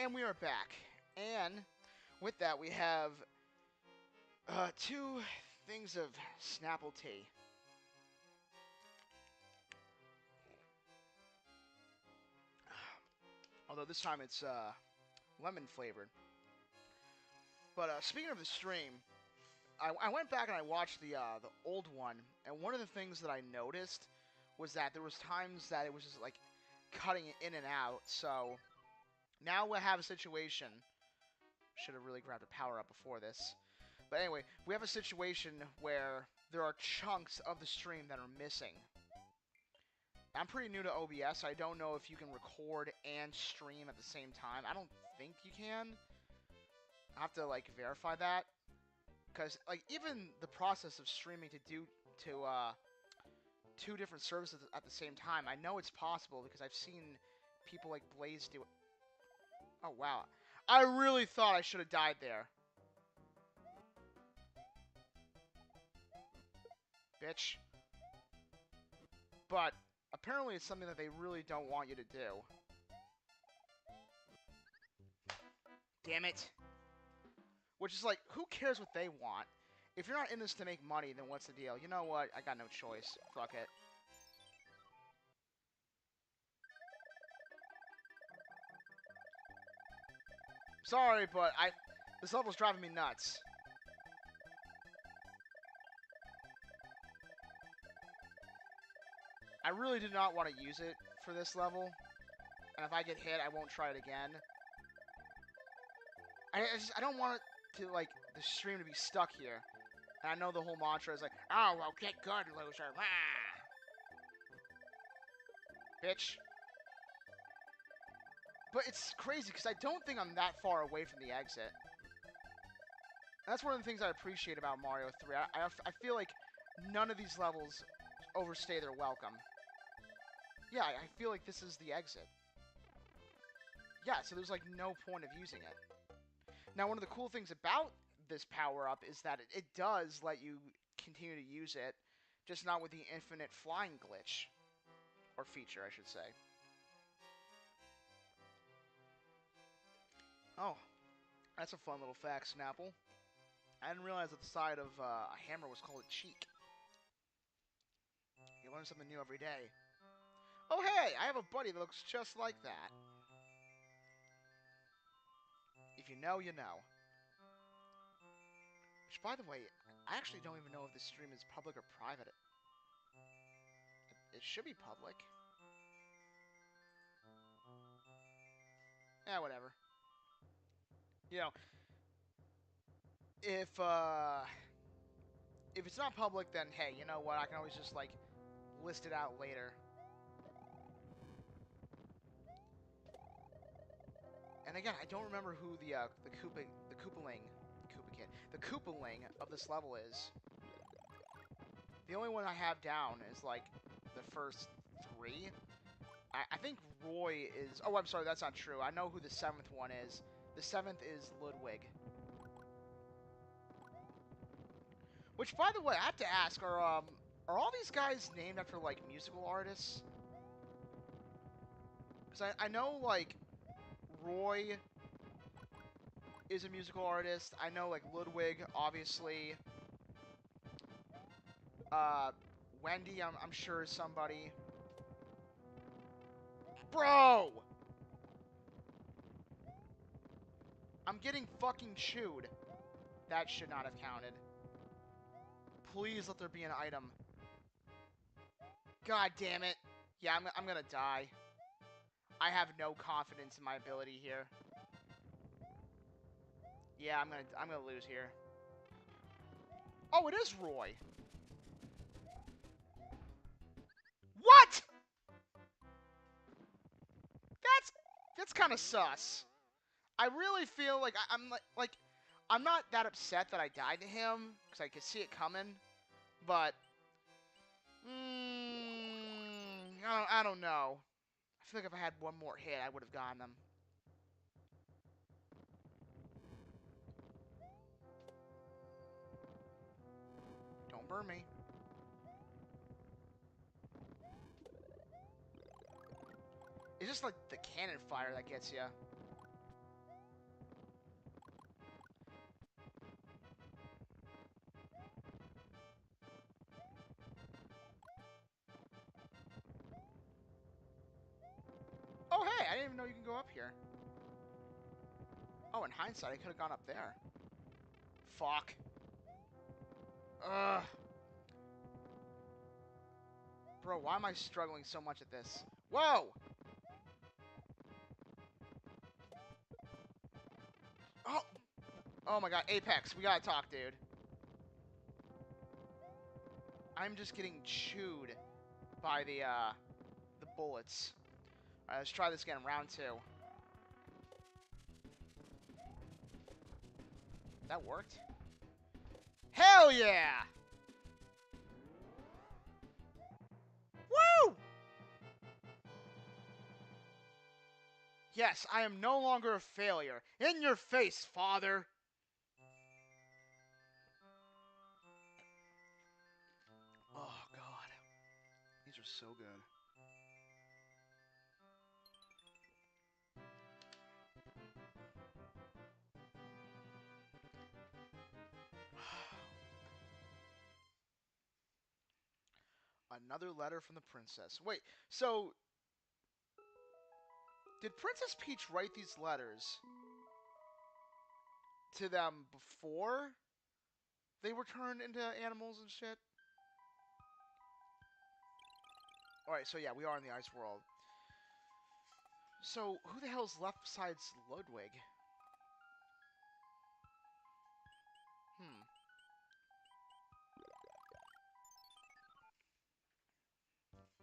And we are back. And with that, we have two things of Snapple tea. Although this time it's lemon flavored. But speaking of the stream, I went back and I watched the old one, and one of the things that I noticed was that there was times that it was just like cutting in and out. So now we have a situation. Should have really grabbed a power up before this. But anyway, we have a situation where there are chunks of the stream that are missing. I'm pretty new to OBS, so I don't know if you can record and stream at the same time. I don't think you can. I have to, like, verify that. Because, like, even the process of streaming to two different services at the same time, I know it's possible because I've seen people like Blaze do it. Oh, wow. I really thought I should have died there. Bitch. But apparently it's something that they really don't want you to do. Damn it. Which is like, who cares what they want? If you're not in this to make money, then what's the deal? You know what? I got no choice. Fuck it. Sorry, but this level's driving me nuts. I really did not want to use it for this level. And if I get hit, I won't try it again. I don't want it to, like, the stream to be stuck here. And I know the whole mantra is like, oh, well, get good, loser. Ah! Bitch. But it's crazy, because I don't think I'm that far away from the exit. And that's one of the things I appreciate about Mario 3. I feel like none of these levels overstay their welcome. Yeah, I feel like this is the exit. Yeah, so there's like no point of using it. Now, one of the cool things about this power-up is that it does let you continue to use it, just not with the infinite flying glitch. Or feature, I should say. Oh, that's a fun little fact, Snapple. I didn't realize that the side of a hammer was called a cheek. You learn something new every day. Oh, hey, I have a buddy that looks just like that. If you know, you know. Which, by the way, I actually don't even know if this stream is public or private. It should be public. Yeah, whatever. You know, if it's not public, then hey, you know what? I can always just like list it out later. And again, I don't remember who the Koopaling of this level is. The only one I have down is like the first 3. I think Roy is. Oh, I'm sorry, that's not true. I know who the 7th one is. The 7th is Ludwig. Which, by the way, I have to ask: are all these guys named after like musical artists? Because I know like Roy is a musical artist. I know like Ludwig, obviously. Wendy, I'm sure is somebody. Bro! I'm getting fucking chewed. That should not have counted. Please let there be an item. God damn it. Yeah, I'm gonna die. I have no confidence in my ability here. Yeah, I'm gonna lose here. Oh, it is Roy. What? That's kind of sus. I really feel like I'm I'm not that upset that I died to him because I could see it coming, but I don't know. I feel like if I had one more hit, I would have gotten them. Don't burn me. It's just like the cannon fire that gets you. Oh, hey, I didn't even know you can go up here. Oh, in hindsight, I could have gone up there. Fuck. Ugh. Bro, why am I struggling so much at this? Whoa! Oh! Oh my god, Apex, we gotta talk, dude. I'm just getting chewed by the bullets. Alright, let's try this again, round 2. That worked? Hell yeah! Woo! Yes, I am no longer a failure. In your face, father! Oh, God. These are so good. Another letter from the princess. Wait, so... Did Princess Peach write these letters to them before they were turned into animals and shit? Alright, so yeah, we are in the ice world. So, who the hell's left besides Ludwig?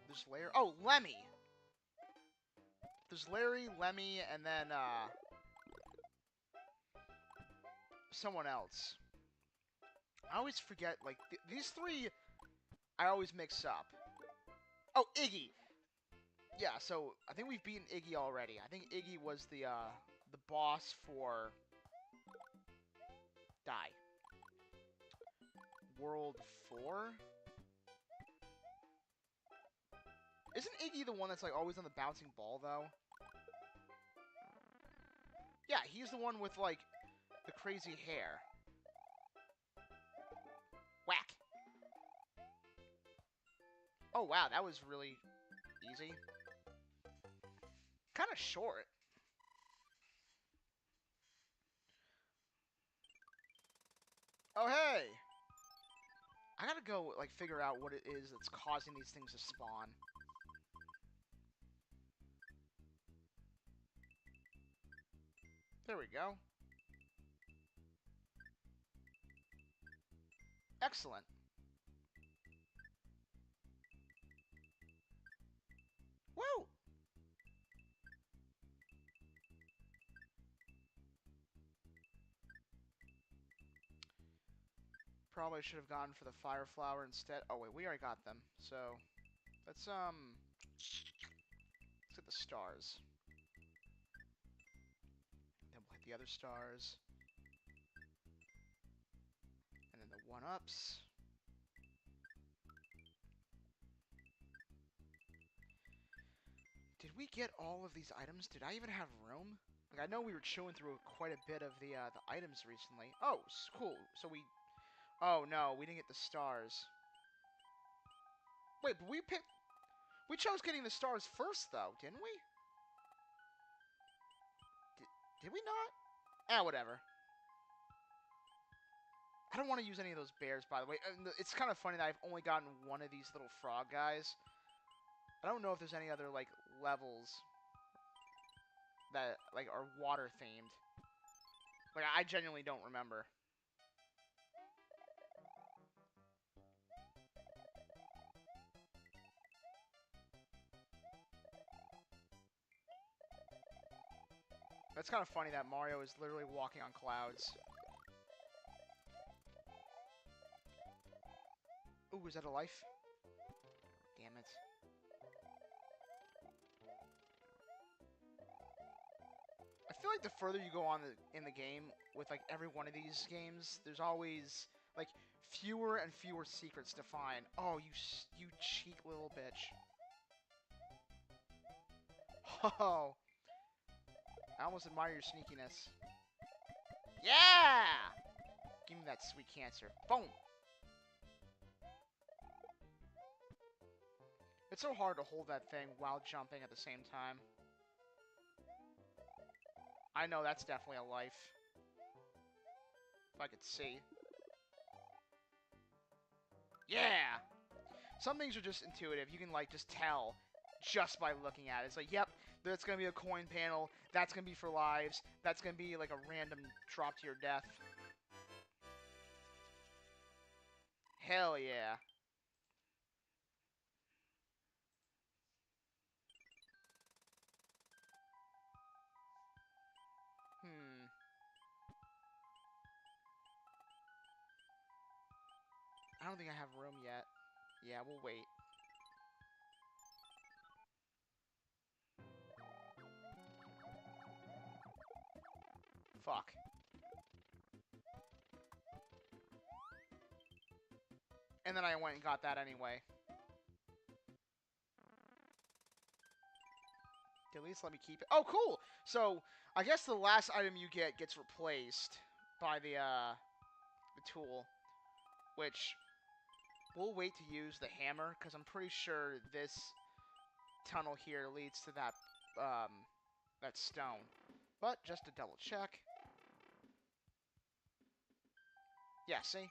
There's Larry. Oh, Lemmy! There's Larry, Lemmy, and then, someone else. I always forget, like, these 3, I always mix up. Oh, Iggy! Yeah, so I think we've beaten Iggy already. I think Iggy was the boss for Die. World 4? Isn't Iggy the one that's like always on the bouncing ball though? Yeah, he's the one with like the crazy hair. Whack! Oh wow, that was really easy. Kind of short. Oh hey! I gotta go like figure out what it is that's causing these things to spawn. There we go. Excellent. Woo! Probably should have gone for the fire flower instead. Oh wait, we already got them. So let's get the stars. Then we'll hit the other stars. And then the one-ups. Did we get all of these items? Did I even have room? Like, I know we were chewing through quite a bit of the items recently. Oh, cool. So we... Oh, no. We didn't get the stars. Wait, but we picked... We chose getting the stars first, though, didn't we? Did we not? Whatever. I don't want to use any of those bears, by the way. It's kind of funny that I've only gotten one of these little frog guys. I don't know if there's any other, like, levels that, like, are water-themed. Like, I genuinely don't remember. That's kind of funny that Mario is literally walking on clouds. Ooh, is that a life? Damn it. I feel like the further you go on in the game, with like every one of these games, there's always like fewer and fewer secrets to find. Oh, you cheat little bitch. Oh, I almost admire your sneakiness. Yeah! Give me that sweet cancer. Boom! It's so hard to hold that thing while jumping at the same time. I know that's definitely a life. If I could see. Yeah! Some things are just intuitive. You can, like, just tell just by looking at it. It's like, yep, that's going to be a coin panel. That's going to be for lives. That's going to be, like, a random drop to your death. Hell yeah. I don't think I have room yet. Yeah, we'll wait. Fuck. And then I went and got that anyway. At least let me keep it. Oh, cool! So, I guess the last item you get gets replaced by the tool. Which, we'll wait to use the hammer, because I'm pretty sure this tunnel here leads to that, that stone. But, just to double check. Yeah, see?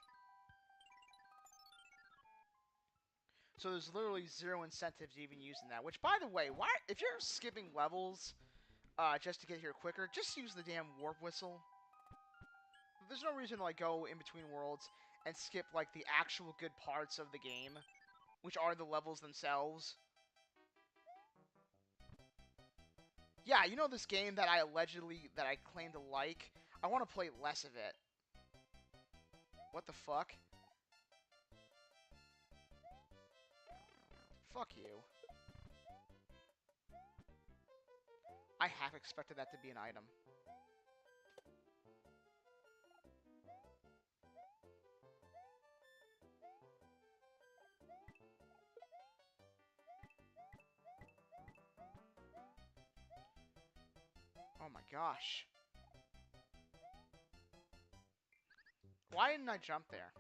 So there's literally zero incentives even using that. Which, by the way, why if you're skipping levels just to get here quicker, just use the damn warp whistle. There's no reason to like go in between worlds and skip like the actual good parts of the game, which are the levels themselves. Yeah, you know this game that I claim to like? I want to play less of it. What the fuck? Fuck you. I half expected that to be an item. Oh my gosh. Why didn't I jump there?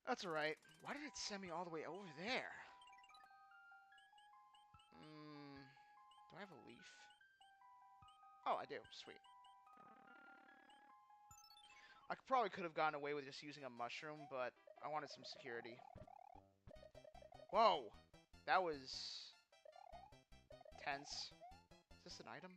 That's alright. Why did it send me all the way over there? Do I have a leaf? Oh, I do. Sweet. I probably could have gotten away with just using a mushroom, but I wanted some security. Whoa! That was... tense. Is this an item?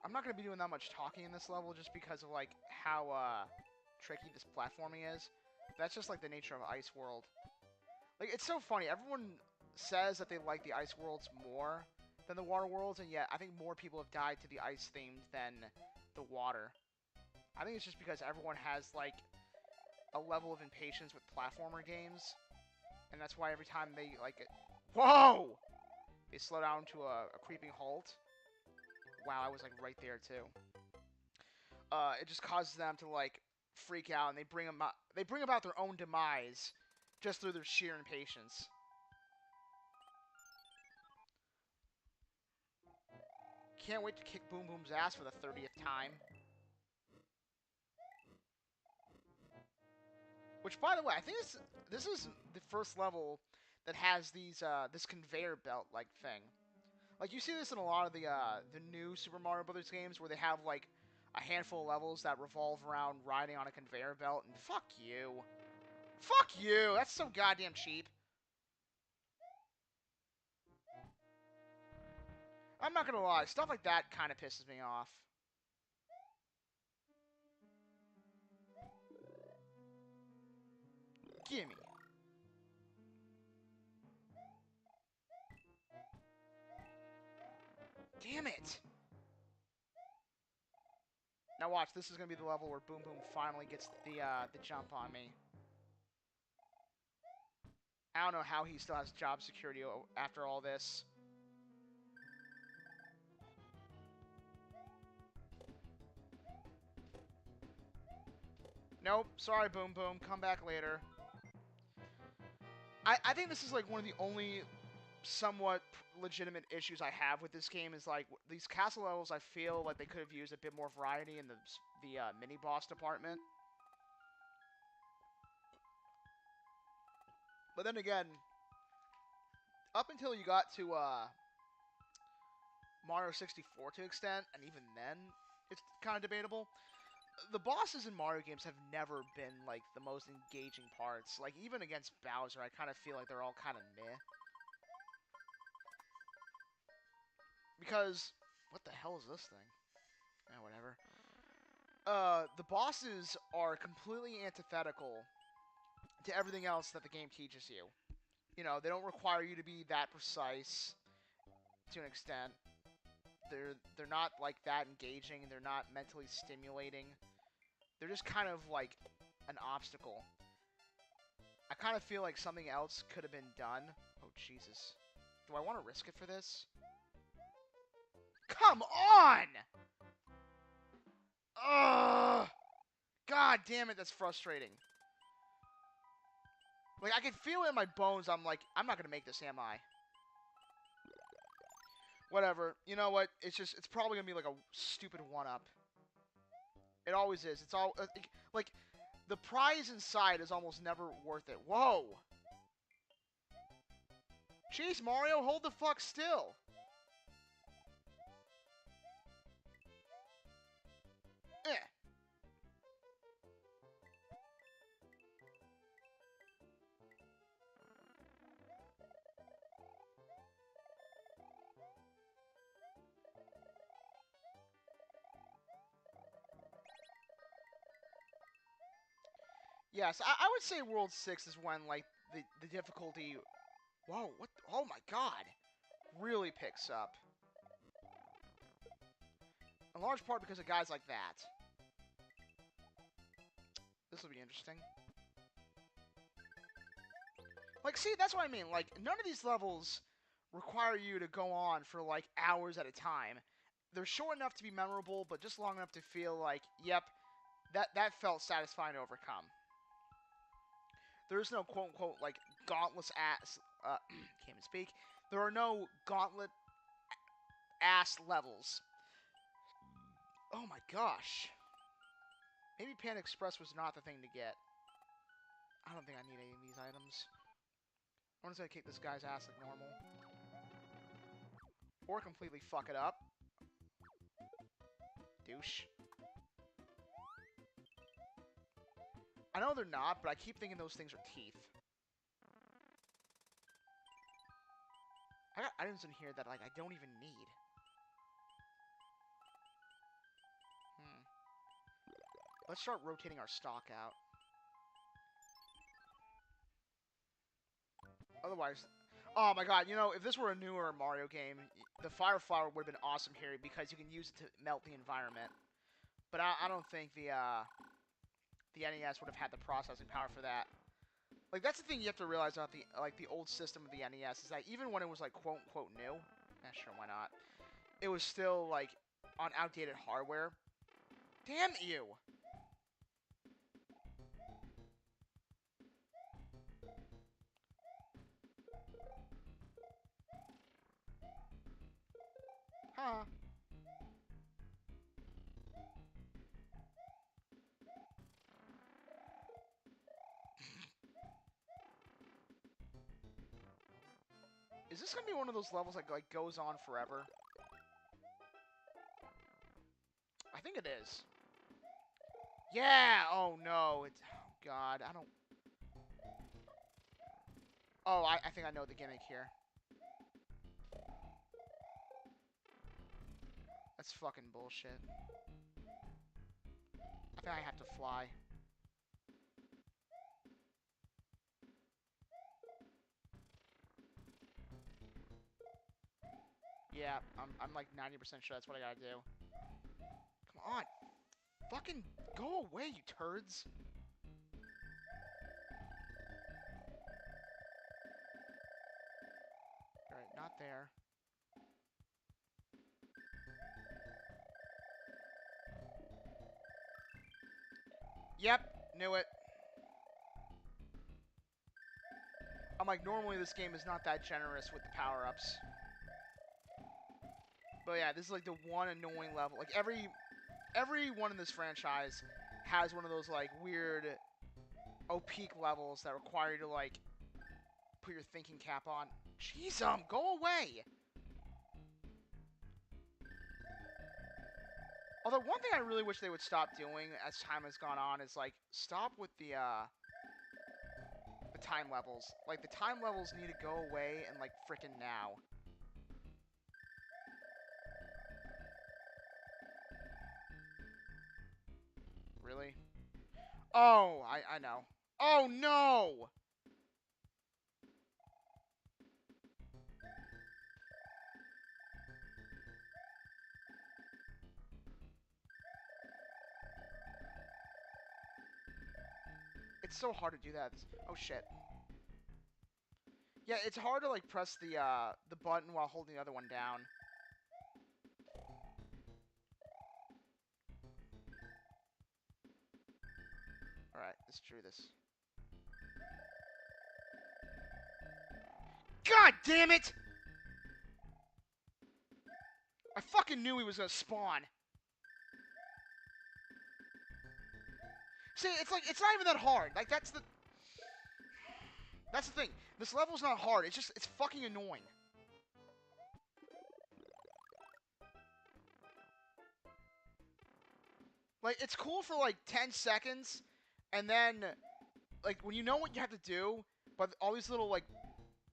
I'm not gonna be doing that much talking in this level just because of like how tricky this platforming is. That's just like the nature of Ice World. Like it's so funny. Everyone says that they like the Ice Worlds more than the Water Worlds, and yet I think more people have died to the ice themed than the water. I think it's just because everyone has like a level of impatience with platformer games, and that's why every time they like whoa, they slow down to a creeping halt. Wow, I was like right there too. It just causes them to like freak out, and they bring about their own demise just through their sheer impatience. Can't wait to kick Boom Boom's ass for the 30th time. Which, by the way, I think this is the first level that has these this conveyor belt like thing. Like you see this in a lot of the new Super Mario Brothers games where they have like a handful of levels that revolve around riding on a conveyor belt. And fuck you, fuck you. That's so goddamn cheap. I'm not gonna lie, stuff like that kind of pisses me off. Gimme. Damn it! Now watch, this is gonna be the level where Boom Boom finally gets the jump on me. I don't know how he still has job security after all this. Nope, sorry Boom Boom, come back later. I think this is like one of the only somewhat legitimate issues I have with this game is like these castle levels. I feel like they could have used a bit more variety in the mini boss department. But then again, up until you got to Mario 64 to an extent, and even then, it's kind of debatable. The bosses in Mario games have never been like the most engaging parts. Like even against Bowser, I kind of feel like they're all kind of meh. Because what the hell is this thing? Eh, whatever. The bosses are completely antithetical to everything else that the game teaches you. You know, they don't require you to be that precise to an extent. They're not like that engaging. They're not mentally stimulating. They're just kind of like an obstacle. I kind of feel like something else could have been done. Oh, Jesus. Do I want to risk it for this? Come on! Ugh! God damn it, that's frustrating. Like, I can feel it in my bones. I'm like, I'm not going to make this, am I? Whatever. You know what? It's probably going to be like a stupid one-up. It always is. It's all, like, the prize inside is almost never worth it. Whoa! Jeez, Mario, hold the fuck still. Eh. Yes, I would say World 6 is when, like, the difficulty... Whoa, what? Oh my god! really picks up. In large part because of guys like that. This will be interesting. Like, see, that's what I mean. Like, none of these levels require you to go on for, like, hours at a time. They're short enough to be memorable, but just long enough to feel like, yep, that felt satisfying to overcome. There's no quote-unquote, like, gauntlet-ass... can't even speak. There are no gauntlet-ass levels. Oh my gosh. Maybe Panda Express was not the thing to get. I don't think I need any of these items. I'm just gonna kick this guy's ass like normal. Or completely fuck it up. Douche. I know they're not, but I keep thinking those things are teeth. I got items in here that, like, I don't even need. Let's start rotating our stock out. Otherwise... Oh my god, you know, if this were a newer Mario game, the Fire Flower would have been awesome here because you can use it to melt the environment. But I don't think the NES would have had the processing power for that. Like, that's the thing you have to realize about the old system of the NES, is that even when it was, like, quote-unquote new, sure, why not, it was still, like, on outdated hardware. Damn you! Huh. Is this gonna be one of those levels that, like, goes on forever? I think it is. Yeah! Oh, no. It's... Oh, God. I don't... Oh, I think I know the gimmick here. That's fucking bullshit. I think I have to fly. Yeah, I'm like 90% sure that's what I gotta do. Come on. Fucking go away, you turds. Alright, not there. Yep, knew it. I'm like, normally this game is not that generous with the power-ups. But yeah, this is like the one annoying level. Like, every one in this franchise has one of those, like, weird opaque levels that require you to, like, put your thinking cap on. Jeez, go away! Although, one thing I really wish they would stop doing as time has gone on is, like, stop with the time levels. Like, the time levels need to go away and, like, frickin' now. Really? Oh, I know. Oh, no! It's so hard to do that. Oh, shit. Yeah, it's hard to, like, press the button while holding the other one down. Alright, let's do this. God damn it! I fucking knew he was gonna spawn. See, it's like, it's not even that hard. Like, that's the thing. This level's not hard. It's just, it's fucking annoying. Like, it's cool for, like, 10 seconds, and then, like, when you know what you have to do, but all these little, like,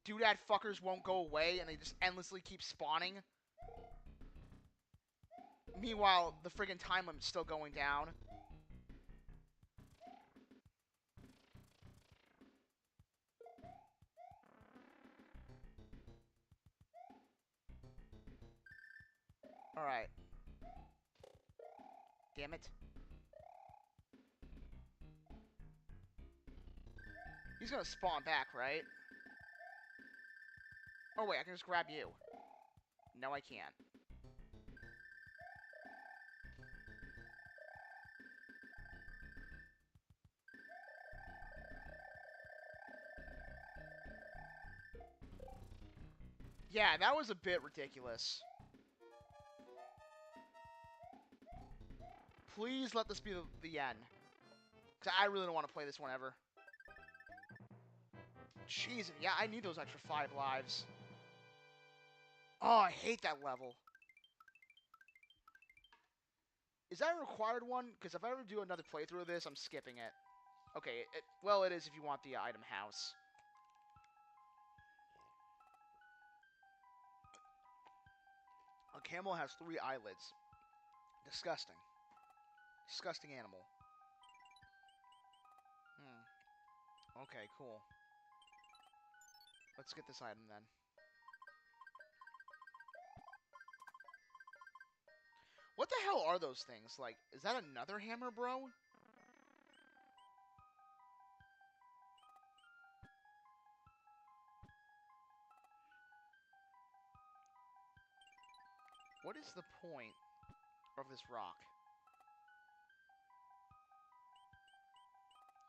doodad fuckers won't go away, and they just endlessly keep spawning. Meanwhile, the friggin' time limit's still going down. Alright. Damn it. He's gonna spawn back, right? Oh, wait, I can just grab you. No, I can't. Yeah, that was a bit ridiculous. Please let this be the end. Because I really don't want to play this one ever. Jeez, yeah, I need those extra 5 lives. Oh, I hate that level. Is that a required one? Because if I ever do another playthrough of this, I'm skipping it. Okay, well, it is if you want the item house. A camel has 3 eyelids. Disgusting. Disgusting animal. Okay, cool. Let's get this item then. What the hell are those things? Like, is that another hammer, bro? What is the point of this rock?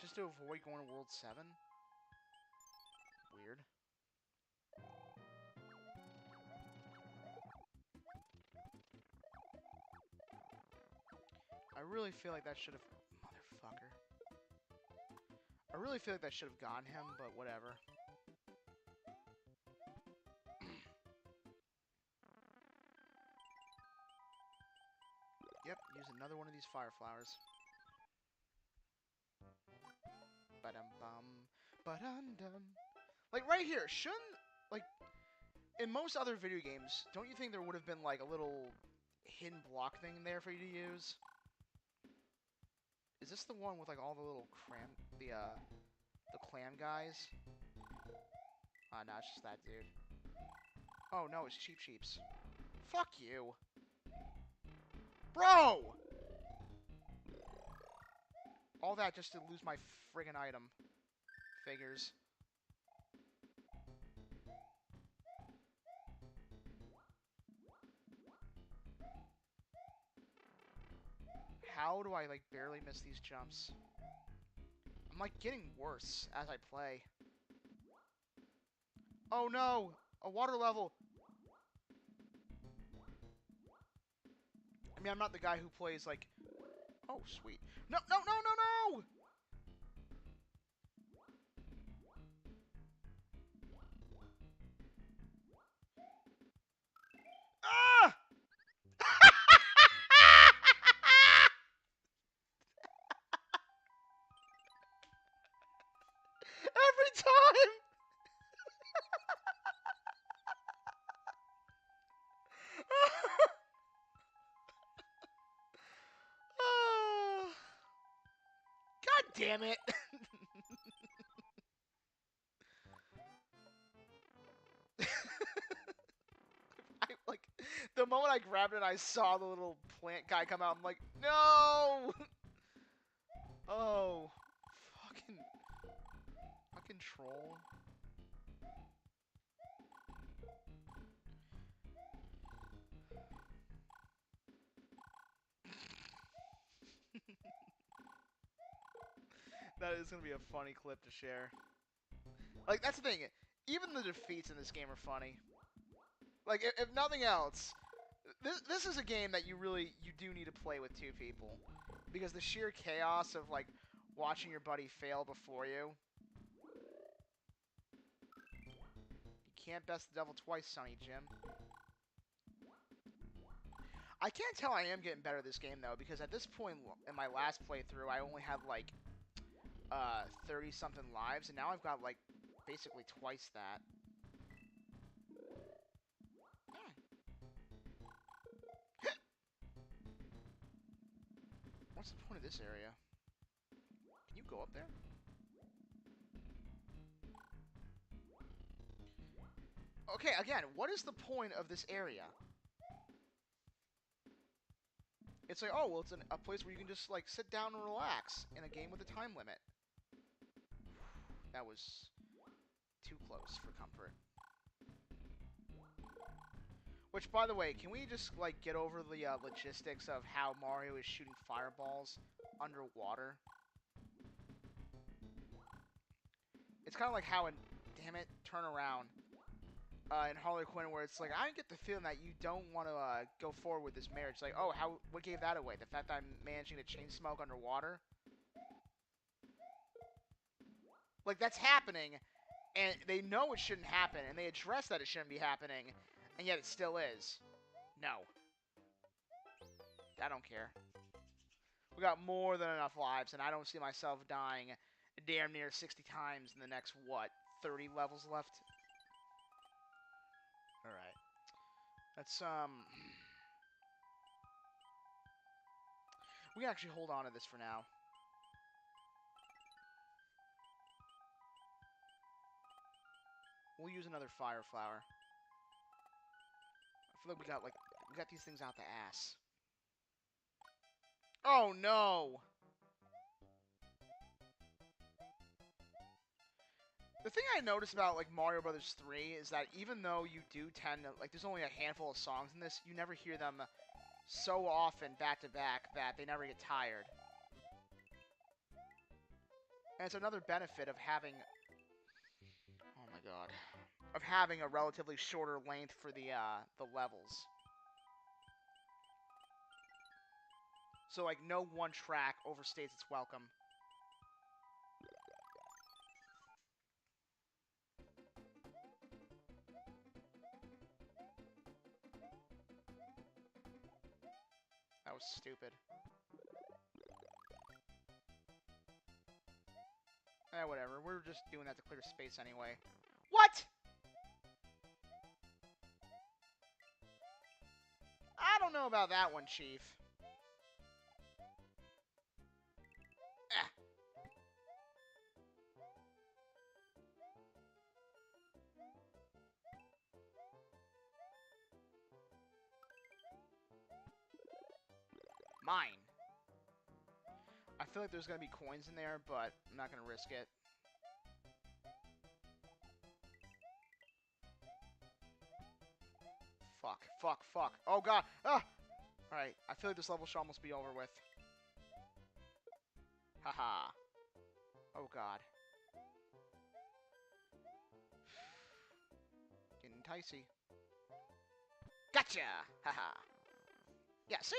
Just to avoid going to World 7? Weird. I really feel like that should have... Motherfucker. I really feel like that should have gotten him, but whatever. Yep, use another one of these fire flowers. Ba-dum-bum. Ba-dum-dum. Like, right here, shouldn't... Like, in most other video games, don't you think there would have been, like, a little hidden block thing there for you to use? Is this the one with, like, all the little clam... The clam guys? Ah, no, it's just that dude. Oh, no, it's Cheap Sheeps. Fuck you. Bro! All that just to lose my friggin' item. Figures. How do I, like, barely miss these jumps? I'm, like, getting worse as I play. Oh, no! A water level! I mean, I'm not the guy who plays, like... Oh, sweet. No, no, no, no, no! Ah! Every time! God damn it! Like, the moment I grabbed it and I saw the little plant guy come out, I'm like, no! Oh. Fucking troll. That is gonna be a funny clip to share. Like, that's the thing. Even the defeats in this game are funny. Like, if nothing else, this is a game that you do need to play with 2 people. Because the sheer chaos of, like, watching your buddy fail before you. You can't best the devil twice, Sonny Jim. I can't tell I am getting better at this game, though, because at this point in my last playthrough, I only had, like, 30-something lives, and now I've got, like, basically twice that. What's the point of this area? Can you go up there? Okay, again, what is the point of this area? It's like, oh, well, it's a place where you can just, like, sit down and relax in a game with a time limit. That was too close for comfort. Which, by the way, can we just, like, get over the logistics of how Mario is shooting fireballs underwater? It's kind of like how in, damn it, Turn Around, in Harley Quinn, where it's like, I get the feeling that you don't want to go forward with this marriage. Like, oh, what gave that away? The fact that I'm managing to chain smoke underwater? Like, that's happening, and they know it shouldn't happen, and they address that it shouldn't be happening, and yet it still is. No. I don't care. We got more than enough lives, and I don't see myself dying damn near 60 times in the next, what, 30 levels left? Alright. Let's, we can actually hold on to this for now. We'll use another fire flower. I feel like we got these things out the ass. Oh no! The thing I noticed about, like, Mario Brothers 3 is that even though you do tend to, like, there's only a handful of songs in this, you never hear them so often back to back that they never get tired. And it's another benefit of having, oh my god, of having a relatively shorter length for the levels. So, like, no one track overstays its welcome. That was stupid. Whatever. We're just doing that to clear space anyway. What?! I don't know about that one, Chief. Eh. Mine. I feel like there's going to be coins in there, but I'm not going to risk it. Fuck, fuck, fuck. Oh, God. Ah! Alright, I feel like this level should almost be over with. Haha. Oh, God. Getting enticey. Gotcha! Haha. Yeah, see?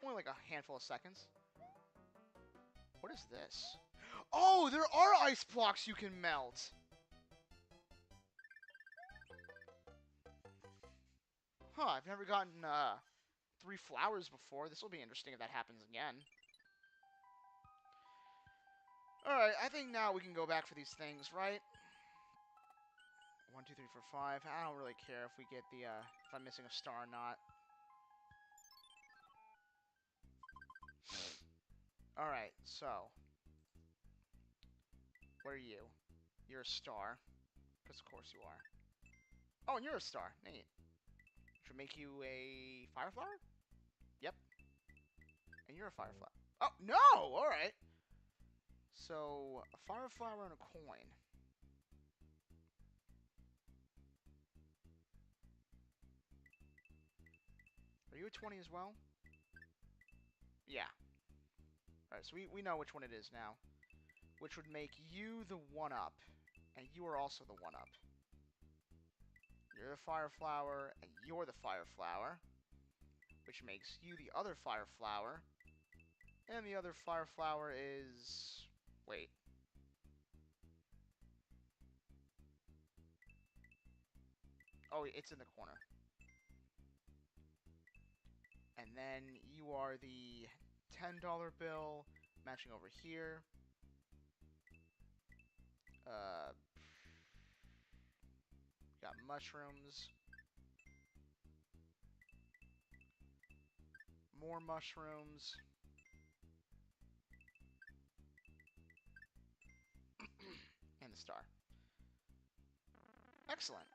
Only like a handful of seconds. What is this? Oh, there are ice blocks you can melt! Huh, I've never gotten 3 flowers before. This will be interesting if that happens again. Alright, I think now we can go back for these things, right? 1, 2, 3, 4, 5. I don't really care if we get the, if I'm missing a star or not. Alright, so. What are you? You're a star. Because of course you are. Oh, and you're a star. Neat. Should make you a fire flower? Yep. And you're a fire flower. Oh, no! Alright. So, a fire flower and a coin. Are you a 20 as well? Yeah. Alright, so we know which one it is now. Which would make you the 1-up. And you are also the 1-up. You're the fire flower, and you're the fire flower. Which makes you the other fire flower. And the other fire flower is... Wait. Oh, it's in the corner. And then you are the $10 bill, matching over here. Got mushrooms. More mushrooms. And the star. Excellent.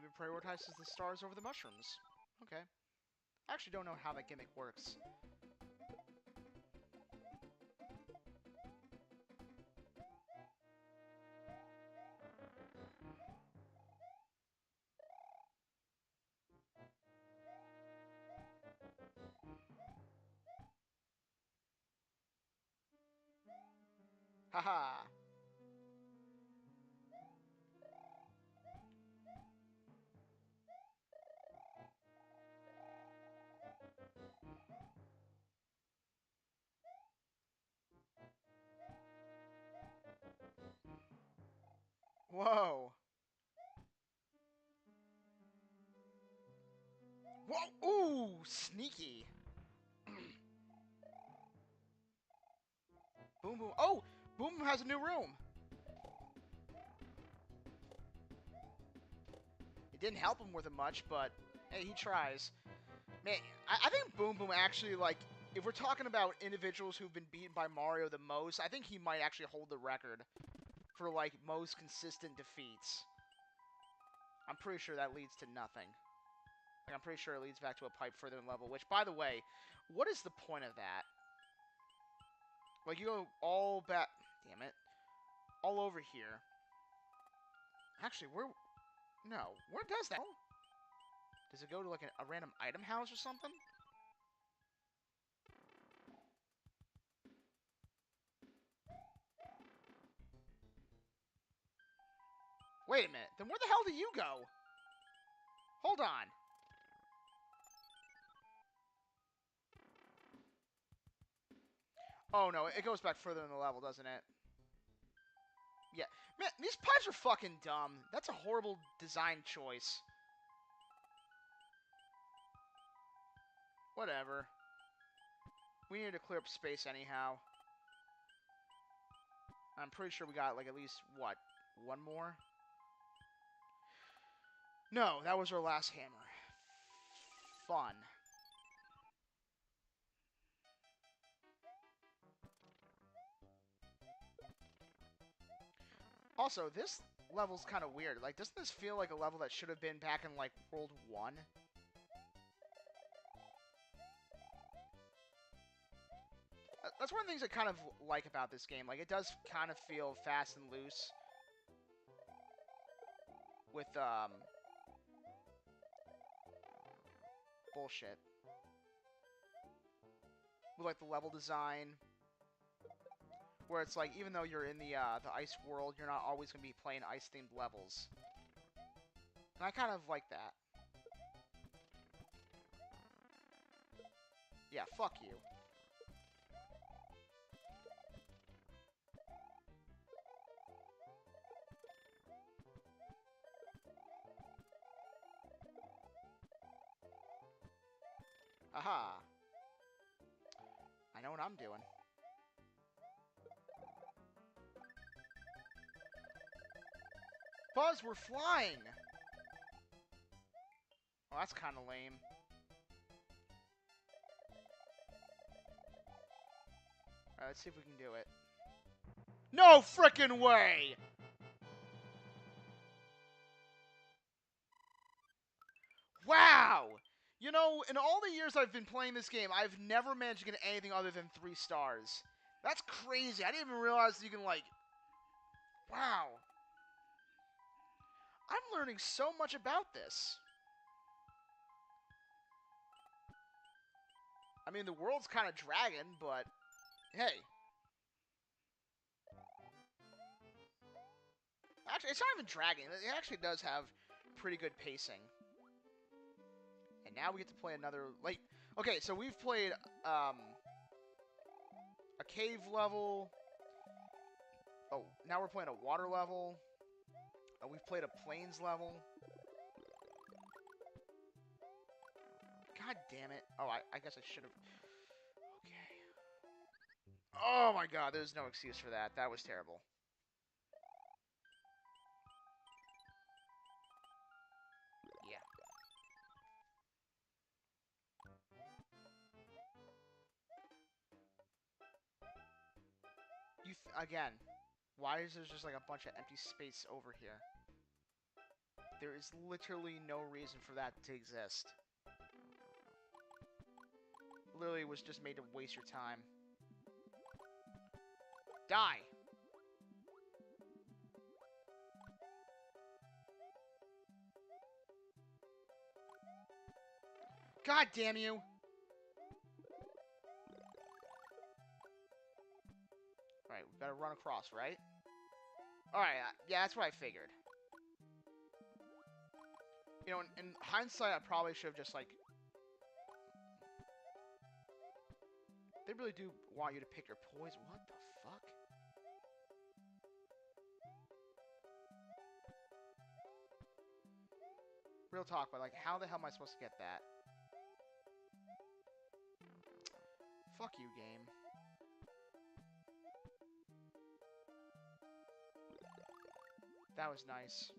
maybe prioritizes the stars over the mushrooms. Okay. I actually don't know how that gimmick works. Haha! Whoa! Whoa! Ooh! Sneaky! Boom Boom. Oh! Boom Boom has a new room! It didn't help him with it much, but hey, he tries. Man, I think Boom Boom actually, like, if we're talking about individuals who've been beaten by Mario the most, I think he might actually hold the record for, like, most consistent defeats. I'm pretty sure that leads to nothing. Like, I'm pretty sure it leads back to a pipe further in level, which, by the way, what is the point of that? Like, you go all back... Damn it. All over here. Actually, where... No. Where does that... Does it go to, like, a random item house or something? Wait a minute. Then where the hell do you go? Hold on. Oh, no. It goes back further in the level, doesn't it? Yeah. Man, these pipes are fucking dumb. That's a horrible design choice. Whatever. We need to clear up space anyhow. I'm pretty sure we got, like, at least, what, one more? No, that was our last hammer. Fun. Also, this level's kind of weird. Like, doesn't this feel like a level that should have been back in, like, World 1? That's one of the things I kind of like about this game. Like, it does kind of feel fast and loose. With, bullshit. With, like, the level design. Where it's like, even though you're in the ice world, you're not always going to be playing ice-themed levels. And I kind of like that. Yeah, fuck you. Aha. I know what I'm doing. Buzz, we're flying! Well, that's kind of lame. Alright, let's see if we can do it. No frickin' way! Wow! You know, in all the years I've been playing this game, I've never managed to get anything other than 3 stars. That's crazy. I didn't even realize you can, like... Wow. I'm learning so much about this. I mean, the world's kind of dragging, but... Hey. Actually, it's not even dragging. It actually does have pretty good pacing. And now we get to play another... Like, okay, so we've played, a cave level. Oh, now we're playing a water level. We've played a plains level. God damn it. Oh, I guess I should have... Okay. Oh my god, there's no excuse for that. That was terrible. Yeah. Again, why is there just like a bunch of empty space over here? There is literally no reason for that to exist. Literally was just made to waste your time. Die! God damn you! Alright, we gotta run across, right? Alright, yeah, that's what I figured. You know, in hindsight, I probably should have just, like... They really do want you to pick your poison. What the fuck? Real talk, but, like, how the hell am I supposed to get that? Fuck you, game. That was nice.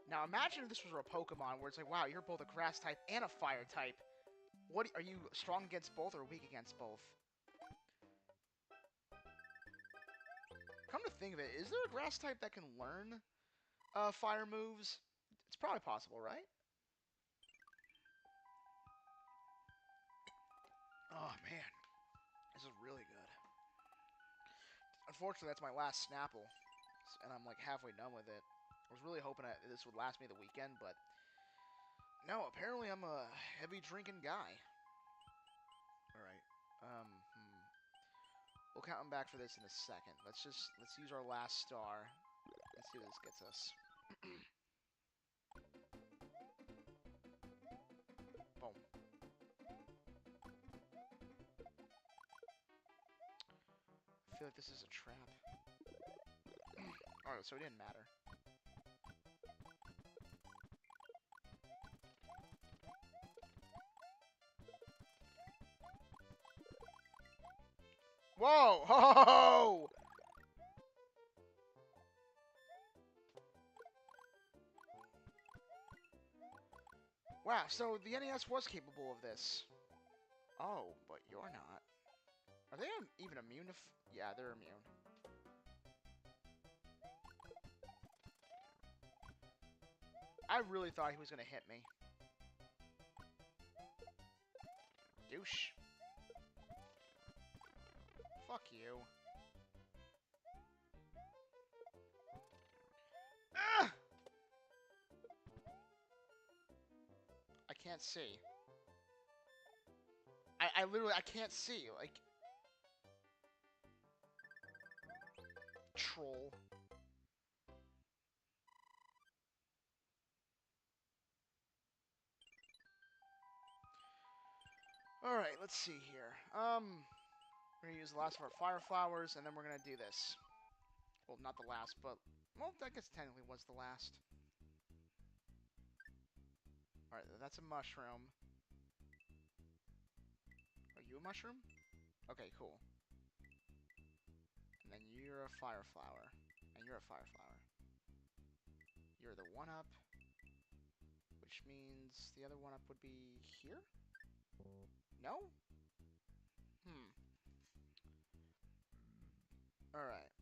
Now imagine if this was a Pokemon where it's like, wow, you're both a grass type and a fire type. What are you strong against both or weak against both? Come to think of it, is there a grass type that can learn fire moves? It's probably possible, right? Oh man, this is really good. Unfortunately, that's my last Snapple, and I'm like halfway done with it. I was really hoping that this would last me the weekend, but no, apparently I'm a heavy drinking guy. Alright, we'll count them back for this in a second. Let's use our last star. Let's see what this gets us. Boom. I feel like this is a trap. Alright, so it didn't matter. Whoa! Ho! Wow, so the NES was capable of this. Oh, but you're not. Are they even immune to yeah, they're immune. I really thought he was gonna hit me. Douche. Fuck you. Ah! I can't see. I literally, I can't see, like... Troll. Alright, let's see here. We're gonna use the last of our fire flowers, and then we're gonna do this. Well, not the last, but... Well, I guess technically was the last. Alright, that's a mushroom. Are you a mushroom? Okay, cool. And then you're a fire flower. And you're a fire flower. You're the one-up. Which means the other one-up would be here? No? Alright.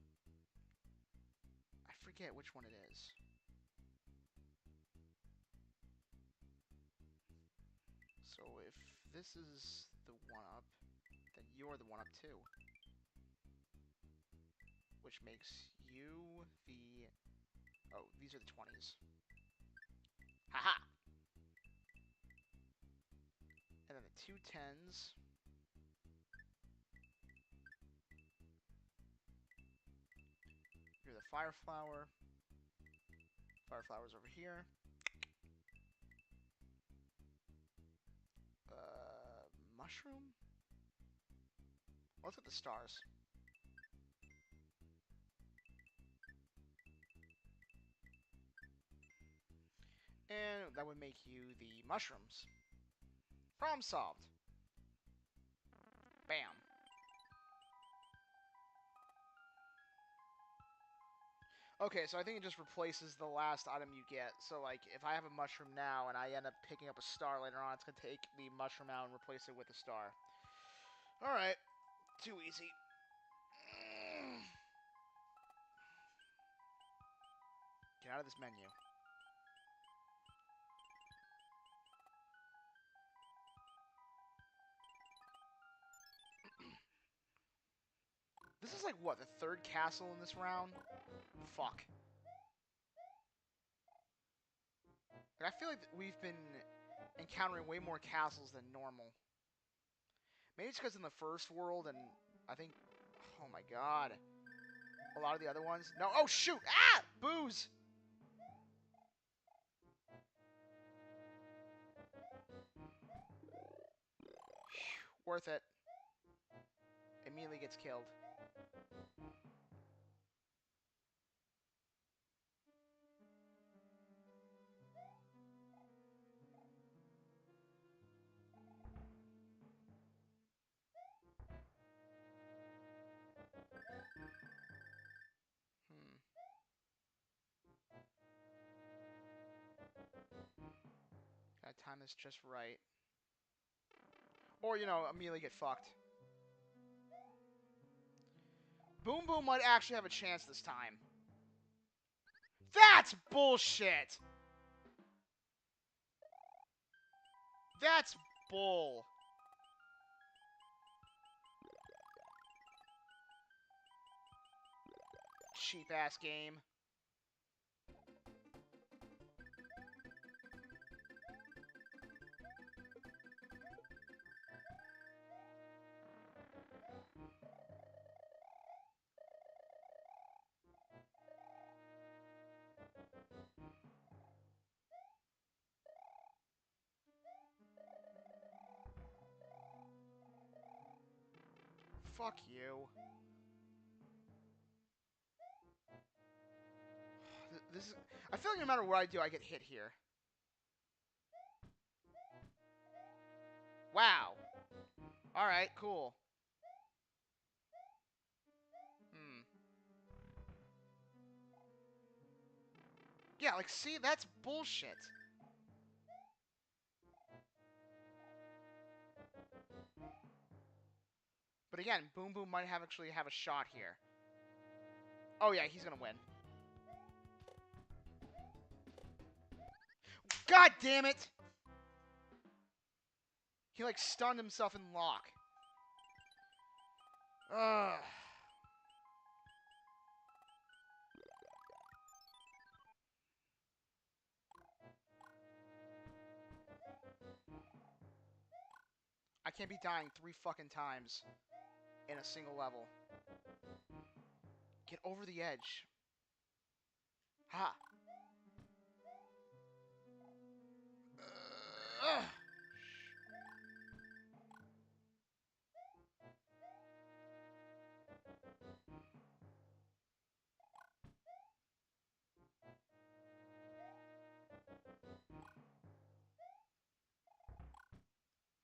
I forget which one it is. So if this is the one-up, then you're the one-up too. Which makes you the... Oh, these are the 20s. Haha! And then the two 10s. You're the fire flower. Fire flower's over here. Mushroom? Let's hit the stars. And that would make you the mushrooms. Problem solved. Bam. Okay, so I think it just replaces the last item you get. So, like, if I have a mushroom now and I end up picking up a star later on, it's going to take the mushroom out and replace it with a star. Alright. Too easy. Get out of this menu. This is like, what, the third castle in this round? Fuck. Like, I feel like we've been encountering way more castles than normal. Maybe it's because in the first world and I think... Oh my god. A lot of the other ones... No, oh shoot! Ah! Booze! Worth it. Immediately gets killed. Gotta time this just right. Or, you know, immediately get fucked. Boom Boom might actually have a chance this time. That's bullshit! That's bull. Cheap ass game. Fuck you. This is... I feel like no matter what I do, I get hit here. Wow. Alright, cool. Yeah, like, see? That's bullshit. But again, Boom Boom might actually have a shot here. Oh yeah, he's gonna win. God damn it! He, like, stunned himself in lock. Ugh. I can't be dying 3 fucking times in a single level. Get over the edge. Ha! Ugh.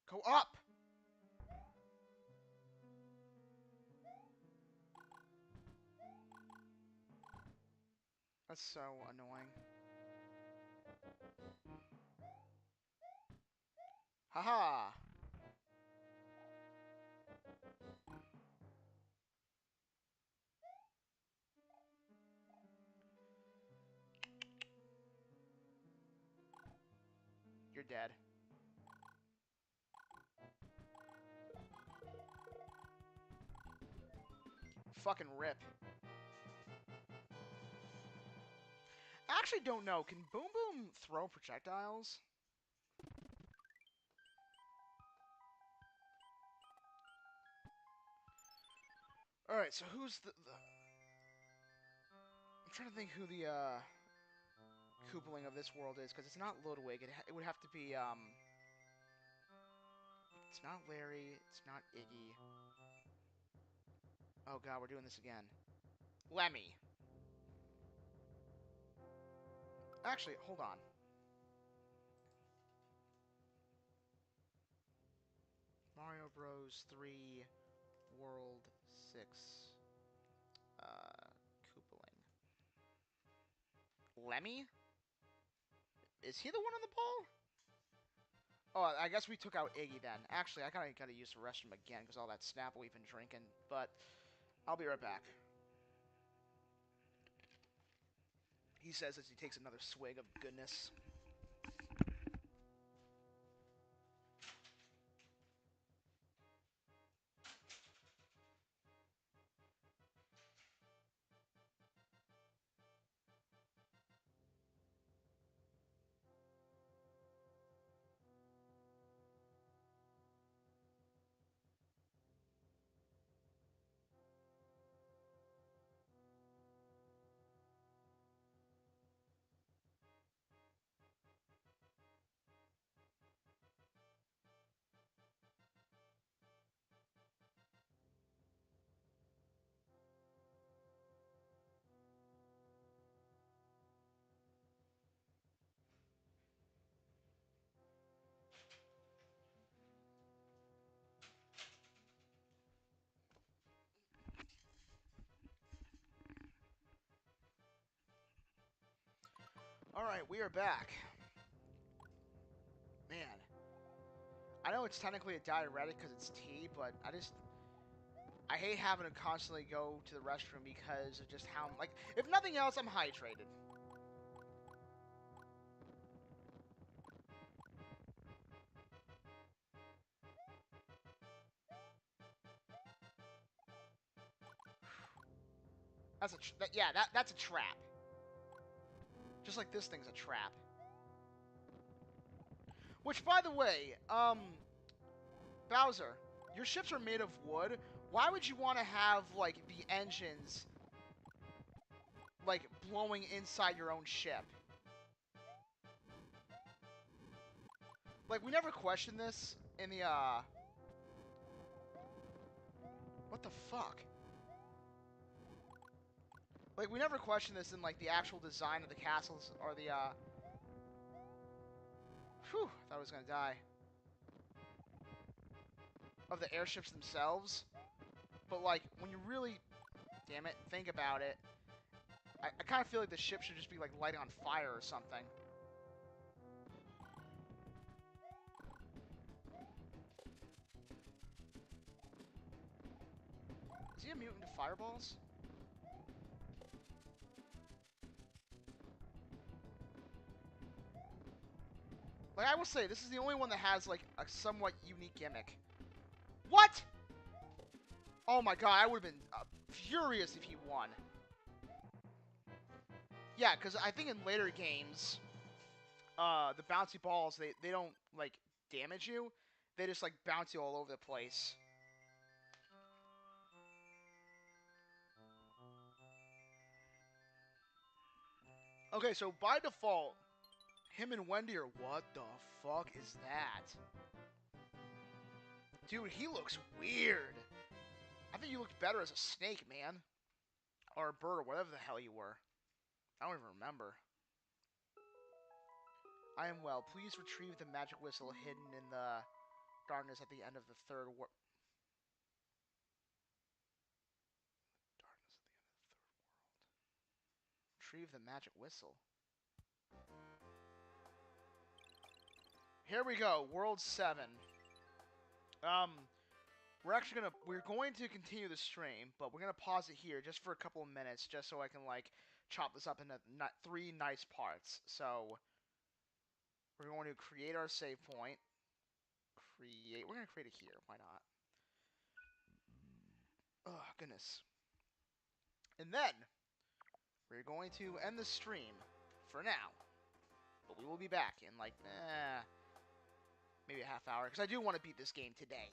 Go up! That's so annoying. Haha! You're dead. Fucking rip. I actually don't know. Can Boom Boom throw projectiles? Alright, so who's the... I'm trying to think who the, Koopaling of this world is, because it's not Ludwig. It would have to be, It's not Larry. It's not Iggy. Oh god, we're doing this again. Lemmy. Actually, hold on. Mario Bros. 3 World 6 Koopaling. Lemmy? Is he the one on the ball? Oh, I guess we took out Iggy then. Actually, I gotta use the restroom again because all that Snapple we've been drinking. But I'll be right back. He says as he takes another swig of goodness. Alright, we are back. Man. I know it's technically a diuretic because it's tea, but I hate having to constantly go to the restroom because of just how, like, if nothing else, I'm hydrated. That's a trap. Just like this thing's a trap. Which, by the way, Bowser, your ships are made of wood. Why would you want to have, like, the engines, like, blowing inside your own ship? Like, we never questioned this in the, what the fuck? Like, we never questioned this in, like, the actual design of the castles, or the, Whew, I thought I was gonna die. Of the airships themselves. But, like, when you really, damn it, think about it, I kind of feel like the ship should just be, like, lighting on fire or something. Is he immune to fireballs? Like, I will say, this is the only one that has, like, a somewhat unique gimmick. What?! Oh my god, I would have been furious if he won. Yeah, because I think in later games, the bouncy balls, they don't, like, damage you. They just, like, bounce you all over the place. Okay, so by default, him and Wendy are... What the fuck is that? Dude, he looks weird. I think you looked better as a snake, man. Or a bird, or whatever the hell you were. I don't even remember. I am well. Please retrieve the magic whistle hidden in the darkness at the end of the third world. Darkness at the end of the third world. Retrieve the magic whistle. Here we go. World 7. We're going to continue the stream, but we're gonna pause it here just for a couple of minutes, just so I can, like, chop this up into 3 nice parts. So we're going to create our save point. We're gonna create it here. Why not? Oh goodness. And then we're going to end the stream for now, but we will be back in, like, maybe a half hour, because I do want to beat this game today.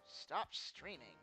Stop streaming.